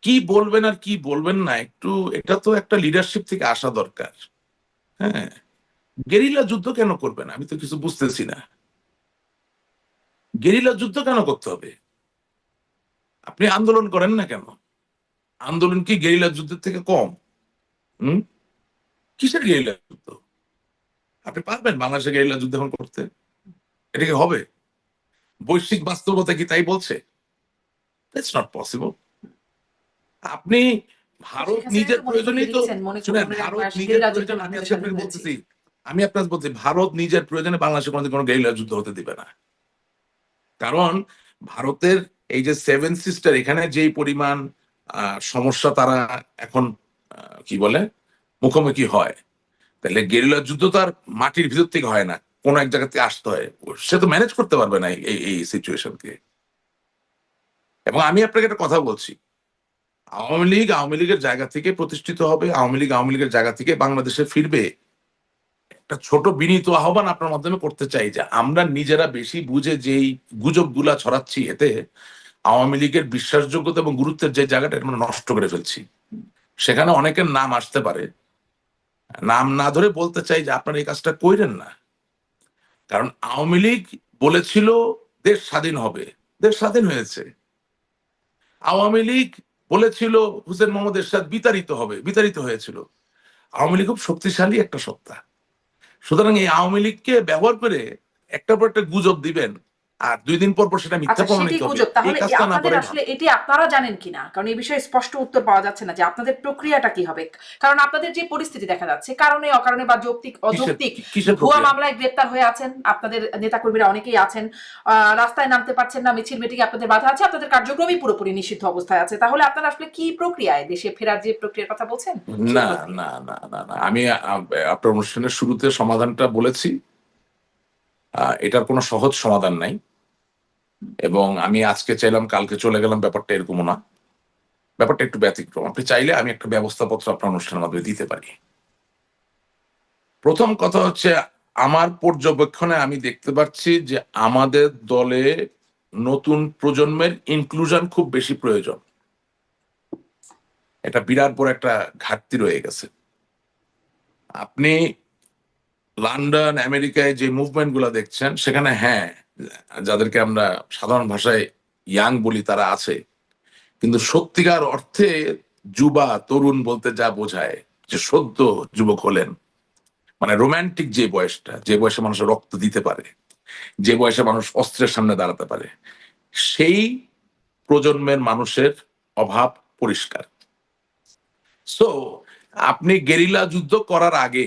কি বলবেন আর কি বলবেন না, একটু এটা তো একটা লিডারশিপ থেকে আসা দরকার। হ্যাঁ, গেরিলা যুদ্ধ কেন করবেন? আমি তো কিছু বুঝতেছি না। গেরিলা যুদ্ধ কেন করতে হবে? আপনি আন্দোলন করেন না কেন? আন্দোলন কি গেরিলা যুদ্ধের থেকে কম? হুম, কিসের গেরিলা যুদ্ধ? আপনি পারবেন বাংলাদেশে গেরিলা যুদ্ধ এখন করতে? এটা কি হবে? বৈশ্বিক বাস্তবতা কি তাই বলছে? It's not possible. আপনি ভারত শেখ হাসিনা নিজের তো মনে প্রয়োজনেই করে তো, দিচ্ছেন, মনে শুনেন, মনে ভারত রাখবেন নিজের গেরিলা যুদ্ধে প্রয়োজন, আমি আপনাদের আজকে সাথে আপনাকে হয়েছে। বলতেছি, আমি আপনাকে বলছি, ভারত নিজের প্রয়োজনে বাংলাদেশের কোনোদিন কোনো গেরিলা যুদ্ধ হতে দিবে না। কারণ ভারতের এই যে সেভেন সিস্টার, এখানে যেই পরিমাণ সমস্যা তারা এখন কি বলে মুখোমুখি হয়, তাহলে গেরিলা যুদ্ধ তো আর মাটির ভিতর থেকে হয় না, কোন এক জায়গা থেকে আসতে হয়। সে তো ম্যানেজ করতে পারবে না এই এই সিচুয়েশনকে। এবং আমি আপনাকে একটা কথা বলছি, আওয়ামী লীগ আওয়ামী লীগের জায়গা থেকে প্রতিষ্ঠিত হবে, আওয়ামী লীগ আওয়ামী লীগের জায়গা থেকে বাংলাদেশে ফিরবে। একটা ছোট বিনীত আহ্বান আপনার মাধ্যমে করতে চাই যে আমরা নিজেরা বেশি বুঝে যেই গুজব গুলা ছড়াচ্ছি, এতে আওয়ামী লীগের বিশ্বাসযোগ্যতা এবং গুরুত্বের যে জায়গাটা এটা আমরা নষ্ট করে ফেলছি। সেখানে অনেকের নাম আসতে পারে, নাম না ধরে বলতে চাই যে আপনারা এই কাজটা কইরেন না। কারণ আওয়ামী লীগ বলেছিল দেশ স্বাধীন হবে, দেশ স্বাধীন হয়েছে। আওয়ামী লীগ বলেছিল হুসেন মোহাম্মদ এরশাদ বিতাড়িত হবে, বিতাড়িত হয়েছিল। আওয়ামী লীগ খুব শক্তিশালী একটা সত্তা। সুতরাং এই আওয়ামী লীগকে ব্যবহার করে একটার পর একটা গুজব দিবেন, আর 2 দিন পর পর সেটা মিথ্যা আচ্ছা, সেটি প্রমাণিত হবে। গুজব। এই তাহলে কাজটা না আপনাদের করে আসলে এটি আপনারা জানেন কিনা? কারণ এই বিষয়ে স্পষ্ট উত্তর পাওয়া যাচ্ছে না যে আপনাদের প্রক্রিয়াটা কি হবে। কারণ আপনাদের যে পরিস্থিতি দেখা যাচ্ছে, কারণে অকারণে বা যৌক্তিক কিসের অযৌক্তিক কিসের ভুয়া প্রক্রিয়া? মামলায় গ্রেপ্তার হয়ে আছেন আপনাদের নেতাকর্মীরা, অনেকেই আছেন। রাস্তায় নামতে পারছেন না, মিছিল মিটিং আপনাদের বাধা আছে, আপনাদের কার্যক্রমই পুরোপুরি নিষিদ্ধ অবস্থায় আছে। তাহলে আপনারা আসলে কি প্রক্রিয়ায় দেশে ফেরার যে প্রক্রিয়ার কথা বলছেন না সেগুলো কি? না না না না, আমি আপনার অনুষ্ঠানের শুরুতে সমাধানটা বলেছি। এটার কোনো সহজ সমাধান নাই, এবং আমি আজকে চাইলাম কালকে চলে গেলাম, ব্যাপারটা এরকমও না। ব্যাপারটা একটু ব্যতিক্রম। আপনি চাইলে আমি একটা ব্যবস্থাপত্র আপনার অনুষ্ঠানের মাধ্যমে দিতে পারি। প্রথম কথা হচ্ছে, আমার পর্যবেক্ষণে আমি দেখতে পাচ্ছি যে আমাদের দলে নতুন প্রজন্মের ইনক্লুশন খুব বেশি প্রয়োজন। এটা বিরাট বড় একটা ঘাটতি রয়ে গেছে। আপনি লন্ডন, আমেরিকায় যে মুভমেন্ট গুলা দেখছেন, সেখানে হ্যাঁ, যাদেরকে আমরা সাধারণ ভাষায় ইয়াং বলি তারা আছে, কিন্তু সত্যিকার অর্থে যুবা তরুণ বলতে যা বোঝায়, যে সদ্য যুবক হলেন, মানে রোমান্টিক যে বয়সটা, যে বয়সে মানুষ রক্ত দিতে পারে, যে বয়সে মানুষ অস্ত্রের সামনে দাঁড়াতে পারে, সেই প্রজন্মের মানুষের অভাব পরিষ্কার। সো আপনি গেরিলা যুদ্ধ করার আগে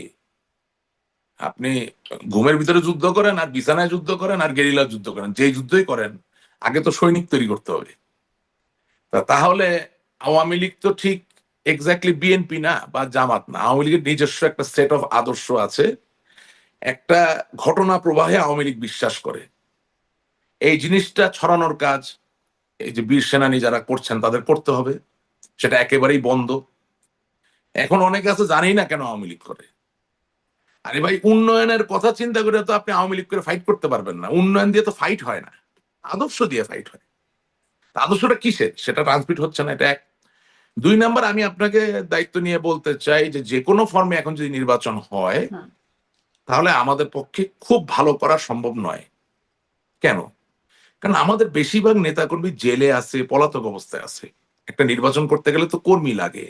আপনি ঘুমের ভিতরে যুদ্ধ করেন, আর বিছানায় যুদ্ধ করেন, আর গেরিলা যুদ্ধ করেন, যে যুদ্ধই করেন, আগে তো সৈনিক তৈরি করতে হবে। তাহলে আওয়ামী লীগ তো ঠিক এক্স্যাক্টলি বিএনপি না বা জামাত না। আওয়ামী লীগের নিজস্ব একটা সেট অফ আদর্শ আছে, একটা ঘটনা প্রবাহে আওয়ামী লীগ বিশ্বাস করে। এই জিনিসটা ছড়ানোর কাজ এই যে বীর সেনানী যারা করছেন তাদের করতে হবে, সেটা একেবারেই বন্ধ। এখন অনেকে আছে জানেই না কেন আওয়ামী লীগ করে। আরে ভাই, উন্নয়নের কথা চিন্তা করে তো আপনি আওয়ামী লীগ করে ফাইট করতে পারবেন না। উন্নয়ন দিয়ে তো ফাইট হয় না, আদর্শ দিয়ে ফাইট হয়। আদর্শটা কিসের সেটা ট্রান্সমিট হচ্ছে না, এটা এক। 2 নাম্বার, আমি আপনাকে দায়িত্ব নিয়ে বলতে চাই যে যে কোনো ফর্মে এখন যদি নির্বাচন হয়, হুম। তাহলে আমাদের পক্ষে খুব ভালো করা সম্ভব নয়। কেন? কারণ আমাদের বেশিরভাগ নেতাকর্মী জেলে আছে, পলাতক অবস্থায় আছে। একটা নির্বাচন করতে গেলে তো কর্মী লাগে,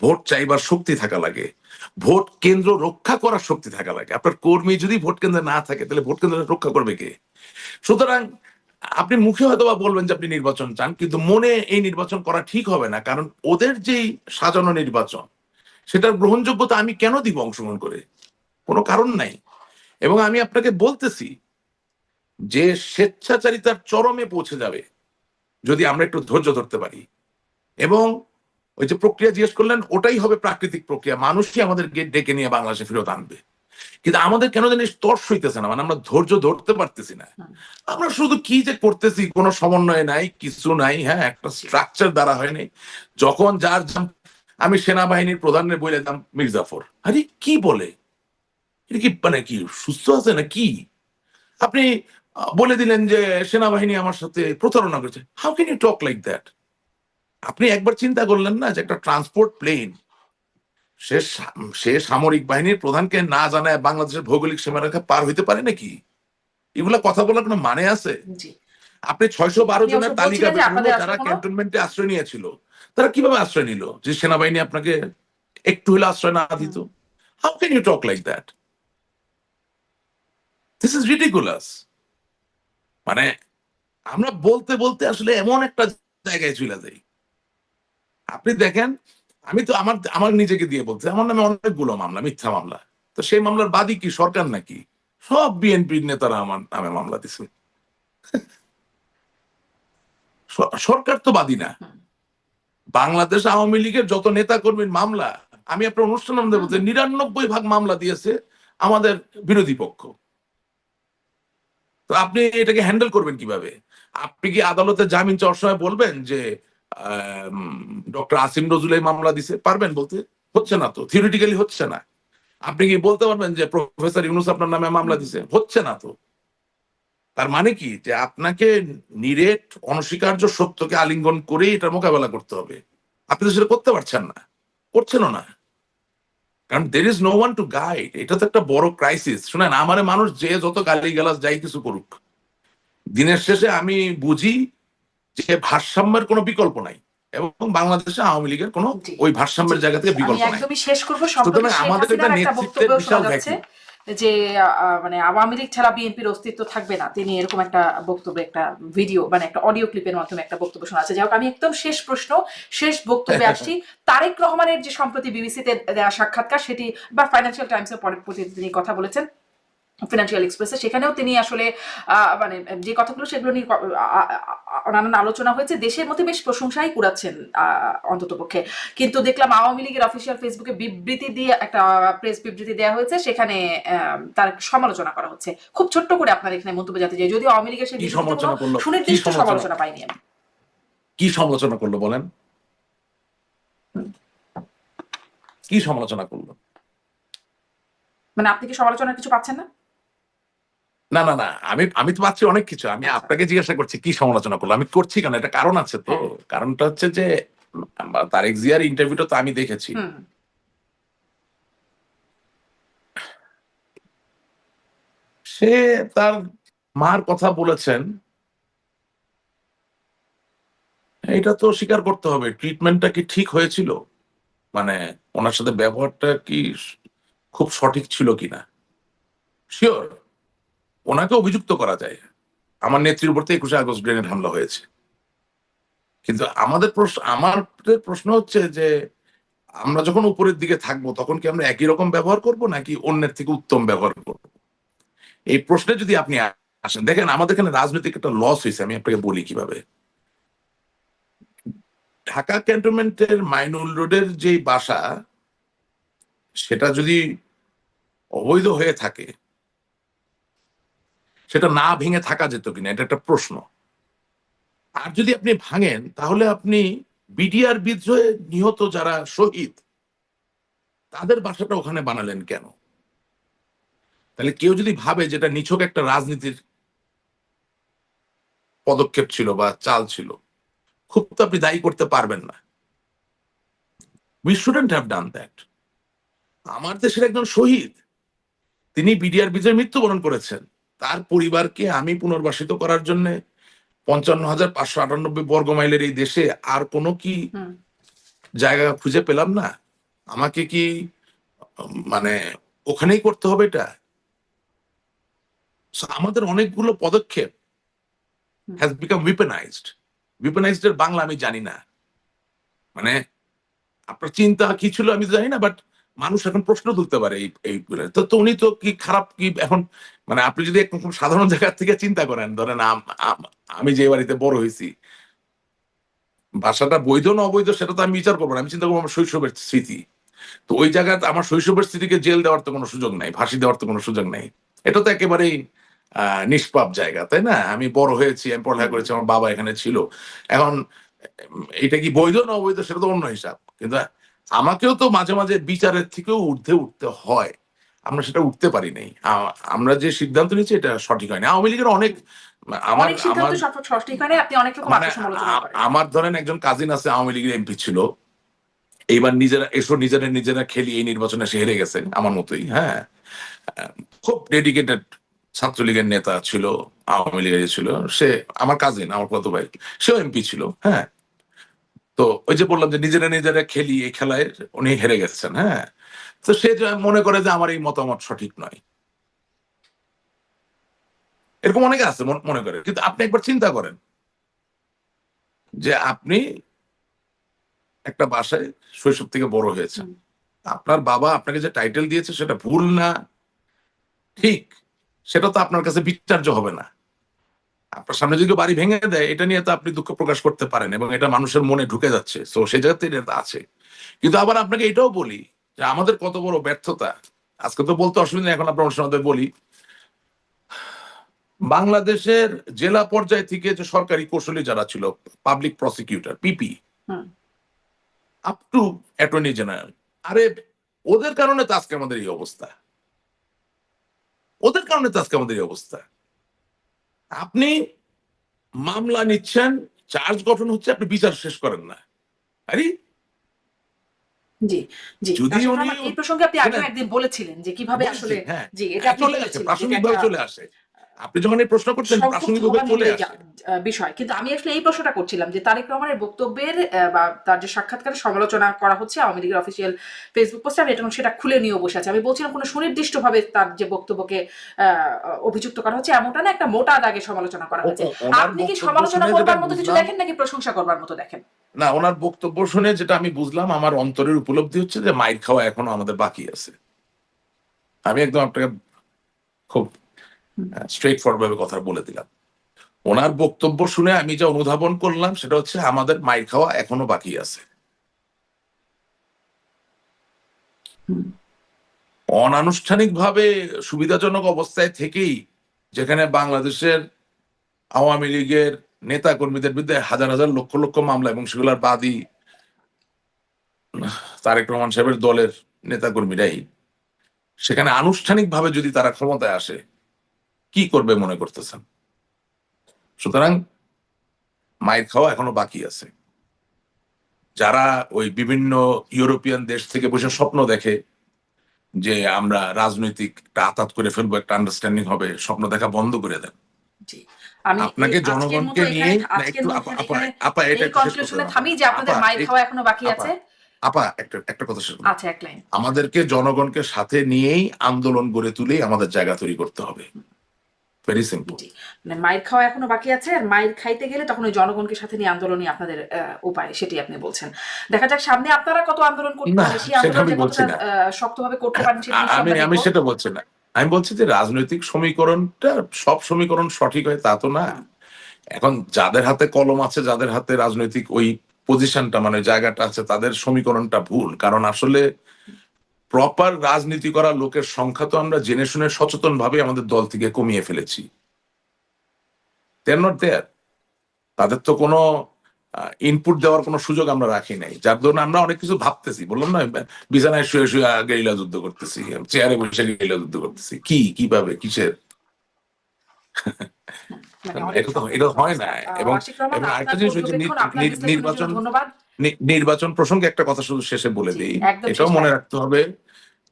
ভোট চাইবার শক্তি থাকা লাগে, ভোট কেন্দ্র রক্ষা করার শক্তি থাকা লাগে। আপনার কর্মী যদি ভোট কেন্দ্রে না থাকে, তাহলে ভোট কেন্দ্র রক্ষা করবে কে? সুতরাং আপনি মুখে হয়তো বা বলবেন যে আপনি নির্বাচন চান, কিন্তু মনে এই নির্বাচন করা ঠিক হবে না। কারণ ওদের যেই সাজানো নির্বাচন, সেটার গ্রহণযোগ্যতা আমি কেন দিব অংশগ্রহণ করে? কোনো কারণ নাই। এবং আমি আপনাকে বলতেছি যে স্বেচ্ছাচারিতার চরমে পৌঁছে যাবে যদি আমরা একটু ধৈর্য ধরতে পারি। এবং ওই যে প্রক্রিয়া জিজ্ঞেস করলেন, ওটাই হবে প্রাকৃতিক প্রক্রিয়া, মানুষই আমাদেরকে ডেকে নিয়ে বাংলাদেশে ফেরত আনবে। কিন্তু আমাদের কেন জানি তর্স হইতেছে না, মানে আমরা ধৈর্য ধরতে পারতেছি না। আমরা শুধু কি যে করতেছি, কোনো সমন্বয় নাই, কিছু নাই। হ্যাঁ, একটা স্ট্রাকচার দ্বারা হয়নি। যখন যার আমি সেনাবাহিনীর প্রধানের বলে দিলাম মির্জাফর, আরে কি বলে, এটা কি মানে কি সুস্থ আছে না কি? আপনি বলে দিলেন যে সেনাবাহিনী আমার সাথে প্রতারণা করেছে। How can you talk like that? আপনি একবার চিন্তা করলেন না যে একটা ট্রান্সপোর্ট প্লেন সে সামরিক বাহিনীর প্রধানকে না জানায় বাংলাদেশের ভৌগোলিক সীমারেখা পার হইতে পারে নাকি? এগুলা কথা বলার কোনো মানে আছে? জি। আপনি 612 আপনি জনের অবশ্য তালিকা বলছিলেন যে বের হলো আপনাদের যারা আসলে কোনো ক্যান্টনমেন্টে আশ্রয় নিয়েছিল। তারা কিভাবে আশ্রয় নিল যে সেনাবাহিনী আপনাকে একটু হলে আশ্রয় না দিত? How can you talk like that? This is ridiculous. মানে আমরা বলতে বলতে আসলে এমন একটা জায়গায় চলে যাই। আপনি দেখেন, আমি তো আমার আমার নিজেকে দিয়ে বলতে, আমার নামে অনেকগুলো মামলা, মিথ্যা মামলা। তো সেই মামলার বাদী কি সরকার নাকি? সব বিএনপির নেতারা আমার নামে মামলা দিছে। সরকার তো বাদী না। বাংলাদেশ আওয়ামী লীগের যত নেতা কর্মীর মামলা, আমি আপনার অনুষ্ঠান আমাদের বলতে 99% মামলা দিয়েছে আমাদের বিরোধী পক্ষ। তো আপনি এটাকে হ্যান্ডেল করবেন কিভাবে? আপনি কি আদালতে জামিন চাওয়ার সময় বলবেন যে ডক্টর আসিম নজরুল এই মামলা দিছে? পারবেন বলতে? হচ্ছে না তো, থিওরিটিক্যালি হচ্ছে না। আপনি কি বলতে পারবেন যে প্রফেসর ইউনূস আপনার নামে মামলা দিছে? হচ্ছে না তো। তার মানে কি যে আপনাকে নিরেট অনস্বীকার্য সত্যকে আলিঙ্গন করেই এটার মোকাবেলা করতে হবে। আপনি তো সেটা করতে পারছেন না, করছেনও না। কারণ there is no one to guide. এটা তো একটা বড় ক্রাইসিস। শুনেন, আমারে মানুষ যে যত গালিগালাজ যাই কিছু করুক, দিনের শেষে আমি বুঝি যে ভারসাম্যের কোনো বিকল্প নাই এবং বাংলাদেশে আওয়ামী লীগের কোনো জি, ওই জি। ভারসাম্যের জায়গা থেকে আমি বিকল্প নাই। একদমই শেষ করব। সম্প্রতি সুতরাং শেখ আমাদের এটা হাসিনার একটা নেতৃত্বের বক্তব্য বিশাল শোনা যাচ্ছে ভ্যাকুম। যে মানে আওয়ামী লীগ ছাড়া বিএনপির অস্তিত্ব থাকবে না। তিনি এরকম একটা বক্তব্য, একটা ভিডিও মানে একটা অডিও ক্লিপের মাধ্যমে একটা বক্তব্য শোনা যাচ্ছে। যাই হোক, আমি একদম শেষ প্রশ্ন, শেষ বক্তব্যে আসছি। তারেক রহমানের যে সম্প্রতি বিবিসিতে দেওয়া সাক্ষাৎকার, সেটি বা ফাইন্যান্সিয়াল টাইমসের পরে তিনি কথা বলেছেন, ফিনান্সিয়াল এক্সপ্রেসে, সেখানেও তিনি আসলে মানে যে কথাগুলো সেগুলো নিয়ে নানান আলোচনা হয়েছে। দেশের মধ্যে বেশ প্রশংসাই কুড়াচ্ছেন অন্তত পক্ষে। কিন্তু দেখলাম আওয়ামী লীগের অফিসিয়াল ফেসবুকে বিবৃতি দিয়ে একটা প্রেস বিবৃতি দেওয়া হয়েছে, সেখানে তার সমালোচনা করা হচ্ছে। খুব ছোট্ট করে আপনার এখানে মন্তব্য জানতে চাই, যদিও আওয়ামী লীগের সেই কি বিবৃতিতে কোনো সমালোচনা করলো? সুনির্দিষ্ট সমালোচনা পাইনি আমি। কি সমালোচনা করলো বলেন? কি সমালোচনা করলো? মানে আপনি কি সমালোচনার কিছু পাচ্ছেন না? না না না, আমি তো পাচ্ছি অনেক কিছু। আমি আচ্ছা। আপনাকে জিজ্ঞাসা করছি কি সমালোচনা করলো। আমি করছি কেন, এটা কারণ আছে তো। হ্যাঁ। কারণটা হচ্ছে যে তারেক জিয়ার ইন্টারভিউটা তো আমি দেখেছি। হুম। সে তার মার কথা বলেছেন, এটা তো স্বীকার করতে হবে। ট্রিটমেন্টটা কি ঠিক হয়েছিল? মানে ওনার সাথে ব্যবহারটা কি খুব সঠিক ছিল কিনা? শিওর, ওনাকে অভিযুক্ত করা যায়। আমার নেত্রীর উপর 21 আগস্ট গ্রেনেড হামলা হয়েছে। কিন্তু আমার প্রশ্ন হচ্ছে যে আমরা যখন উপরের দিকে থাকবো তখন কি আমরা একই রকম ব্যবহার করব নাকি অন্যের থেকে উত্তম ব্যবহার করব? এই প্রশ্নে যদি আপনি আসেন, দেখেন আমাদের এখানে রাজনৈতিক একটা লস হয়েছে। আমি আপনাকে বলি কিভাবে। ঢাকা ক্যান্টনমেন্টের মাইনুল রোডের যে বাসা, সেটা যদি অবৈধ হয়ে থাকে, সেটা না ভেঙে থাকা যেত কিনা, এটা একটা প্রশ্ন। আর যদি আপনি ভাঙেন, তাহলে আপনি বিডিআর বিদ্রোহে নিহত যারা শহীদ, তাদের বাসাটা ওখানে বানালেন কেন? তাহলে কেউ যদি ভাবে যেটা নিছক একটা রাজনীতির পদক্ষেপ ছিল বা চাল ছিল, খুব তো আপনি দায়ী করতে পারবেন না। We shouldn't have done that. আমার দেশের একজন শহীদ, তিনি বিডিআর বিজয়ে মৃত্যুবরণ করেছেন। তার পরিবারকে আমি পুনর্বাসিত করার জন্য 55,598 বর্গ মাইলের এই দেশে আর কোনো কি জায়গা খুঁজে পেলাম না? আমাকে কি মানে ওখানেই করতে হবে এটা? So, আমাদের অনেকগুলো পদক্ষেপ হ্যাজ বিকাম উইপেনাইজড। উইপেনাইজড এর বাংলা আমি জানি না। মানে আপনার চিন্তা কি ছিল আমি জানি না, বাট মানুষ এখন প্রশ্ন তুলতে পারে এই তো উনি তো কি খারাপ কি এখন, মানে আপনি যদি একদম খুব সাধারণ জায়গা থেকে চিন্তা করেন, ধরেন আমি যে বাড়িতে বড় হয়েছি, বাসাটা বৈধ না অবৈধ সেটা তো আমি বিচার করবো না, আমি চিন্তা করবো আমার শৈশবের স্মৃতি। তো ওই জায়গায় আমার শৈশবের স্মৃতিকে জেল দেওয়ার তো কোনো সুযোগ নাই, ফাঁসি দেওয়ার তো কোনো সুযোগ নাই। এটা তো একেবারেই নিষ্পাপ জায়গা, তাই না? আমি বড় হয়েছি, আমি পড়ালেখা করেছি, আমার বাবা এখানে ছিল। এখন এটা কি বৈধ না অবৈধ সেটা তো অন্য হিসাব, কিন্তু আমাকেও তো মাঝে মাঝে বিচারের থেকেও ঊর্ধ্বে উঠতে হয়। আমরা সেটা উঠতে পারি নাই। আমরা যে সিদ্ধান্ত নিচ্ছি এটা সঠিক হয়নি। আওয়ামী লীগের অনেক আমার অনেক সিদ্ধান্ত আমার সঠিক হয় না, আপনি অনেক রকম মানে আত্মসমালোচনা করেন। আমার ধরেন একজন কাজিন আছে আওয়ামী লীগের এমপি ছিল, এইবার নিজেরা খেলি এই নির্বাচনে সে হেরে গেছে আমার মতোই। হ্যাঁ, খুব ডেডিকেটেড ছাত্রলীগের নেতা ছিল, আওয়ামী লীগের ছিল। সে আমার কাজিন, আমার কত ভাই, সেও এমপি ছিল। হ্যাঁ, তো ওই যে বললাম যে নিজেরা খেলি এই খেলায় উনি হেরে গেছেন। হ্যাঁ, তো সে মনে করে যে আমার এই মতামত সঠিক নয়, এরকম অনেকে আছে মনে করে। কিন্তু আপনি একবার চিন্তা করেন যে আপনি একটা বাসায় শৈশব থেকে বড় হয়েছেন, আপনার বাবা আপনাকে যে টাইটেল দিয়েছে সেটা ভুল না ঠিক সেটা তো আপনার কাছে বিচার্য হবে না। আপনার সামনে যদি বাড়ি ভেঙে দেয় এটা নিয়ে তো আপনি দুঃখ প্রকাশ করতে পারেন, এবং এটা মানুষের মনে ঢুকে যাচ্ছে, তো সেই জায়গাতে এটা আছে। কিন্তু আবার আপনাকে এটাও বলি যে আমাদের কত বড় ব্যর্থতা, আজকে তো বলতে অসুবিধা নেই, এখন আপনার সঙ্গে বলি, বাংলাদেশের জেলা পর্যায় থেকে যে সরকারি কৌশলী যারা ছিল, public prosecutor PP up to attorney general, আরে ওদের কারণে তো আজকে আমাদের এই অবস্থা, ওদের কারণে তো আজকে আমাদের এই অবস্থা। আপনি মামলা নিচ্ছেন, চার্জ গঠন হচ্ছে, আপনি বিচার শেষ করেন না। আরে জি, জি। যদি রাশেদ উনি রহমান, এই প্রসঙ্গে আপনি আগেও একদিন বলেছিলেন যে কিভাবে আসলে, হ্যাঁ জি, এটা আপনি চলে আসে, বলেছিলেন যে এটা প্রাসঙ্গিকভাবে একটা চলে আসে। আপনি যখন এই প্রশ্ন করছেন সংক্ষুব্ধ প্রাসঙ্গিকভাবে হবার চলে মতোই আসে। বিষয়। কিন্তু আমি আসলে এই প্রশ্নটা করছিলাম যে তারেক রহমানের বক্তব্যের বা তার যে সাক্ষাৎকারের সমালোচনা করা হচ্ছে আওয়ামী লীগের অফিসিয়াল ফেসবুক পোস্টে, আমি এখন সেটা খুলে নিয়েও বসে আছি। আমি বলছিলাম কোনো সুনির্দিষ্টভাবে তার যে বক্তব্যকে অভিযুক্ত করা হচ্ছে এমনটা না, একটা মোটা দাগে সমালোচনা করা হচ্ছে। আপনি কি সমালোচনা করবার মতো কিছু দেখেন নাকি প্রশংসা করবার মতো দেখেন? না, ওনার বক্তব্য শুনে যেটা আমি বুঝলাম, আমার অন্তরের উপলব্ধি হচ্ছে যে মাইর খাওয়া এখনো আমাদের বাকি আছে। আমি একদম আপনাকে খুব স্ট্রেট ফরওয়ার্ড ভাবে কথা বলে দিলাম। ওনার বক্তব্য শুনে আমি যা অনুধাবন করলাম সেটা হচ্ছে আমাদের মাইর খাওয়া এখনো বাকি আছে। অনানুষ্ঠানিকভাবে সুবিধাজনক অবস্থায় থেকেই, যেখানে বাংলাদেশের আওয়ামী লীগের নেতা কর্মীদের বিরুদ্ধে হাজার হাজার লক্ষ লক্ষ মামলা, এবং সেগুলোর বাদী তারেক রহমান সাহেবের দলের নেতা কর্মীরাই, সেখানে আনুষ্ঠানিকভাবে যদি তারা ক্ষমতায় আসে কি করবে মনে করতেছেন? সুতরাং মায়ের খাওয়া এখনো বাকি আছে। যারা ওই বিভিন্ন ইউরোপিয়ান দেশ থেকে বসে স্বপ্ন দেখে যে আমরা রাজনৈতিক একটা আতাত করে ফেলবো, একটা আন্ডারস্ট্যান্ডিং হবে, স্বপ্ন দেখা বন্ধ করে দেন। জি, আমি আপনাকে জনগণকে নিয়ে আজকের মতো এখানে আপা এটা এই কনক্লুশনে থামি যে আপনাদের মাইর খাওয়া এখনো বাকি আছে। আপা একটা কথা শুনুন, আচ্ছা, এক লাইন। আমাদেরকে জনগণকে সাথে নিয়েই আন্দোলন গড়ে তুলেই আমাদের জায়গা তৈরি করতে হবে। Very simple. মানে মাইর খাওয়া এখনো বাকি আছে, আর মাইর খাইতে গেলে তখন ওই জনগণকে সাথে নিয়ে আন্দোলনই আপনাদের উপায়, সেটি আপনি বলছেন। দেখা যাক সামনে আপনারা কত আন্দোলন করতে পারেন, সেই আন্দোলন কতটা শক্তভাবে করতে পারেন সেটা আমি সেটা বলছি না। আমি বলছি যে রাজনৈতিক সমীকরণটা সব সমীকরণ সঠিক হয় তা তো না। এখন যাদের হাতে কলম আছে, যাদের হাতে রাজনৈতিক ওই পজিশনটা মানে জায়গাটা আছে, তাদের সমীকরণটা ভুল। কারণ আসলে প্রপার রাজনীতি করা লোকের সংখ্যা তো আমরা জেনে শুনে সচেতন ভাবে আমাদের দল থেকে কমিয়ে ফেলেছি। তাদের তো কোনো ইনপুট দেওয়ার কোনো সুযোগ আমরা রাখি নাই, যার জন্য আমরা অনেক কিছু ভাবতেছি। বললাম না, বিছানায় শুয়ে শুয়ে গেরিলা যুদ্ধ করতেছি, চেয়ারে বসে গেরিলা যুদ্ধ করতেছি, কিভাবে কিসের এটা হয় না। এবং আরেকটা জিনিস নির্বাচন প্রসঙ্গে একটা কথা শুধু শেষে বলে দিই, এটাও মনে রাখতে হবে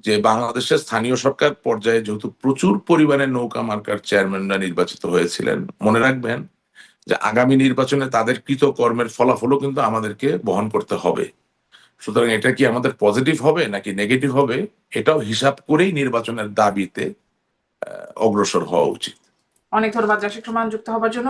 যে বাংলাদেশের স্থানীয় সরকার পর্যায়ে যেহেতু প্রচুর পরিমাণে নৌকা মার্কার চেয়ারম্যানরা নির্বাচিত হয়েছিলেন, মনে রাখবেন যে আগামী নির্বাচনে তাদের কৃতকর্মের ফলাফলও কিন্তু আমাদেরকে বহন করতে হবে। সুতরাং এটা কি আমাদের পজিটিভ হবে নাকি নেগেটিভ হবে, এটাও হিসাব করেই নির্বাচনের দাবিতে অগ্রসর হওয়া উচিত। অনেক ধন্যবাদ রাশেদ রহমান যুক্ত হবার জন্য।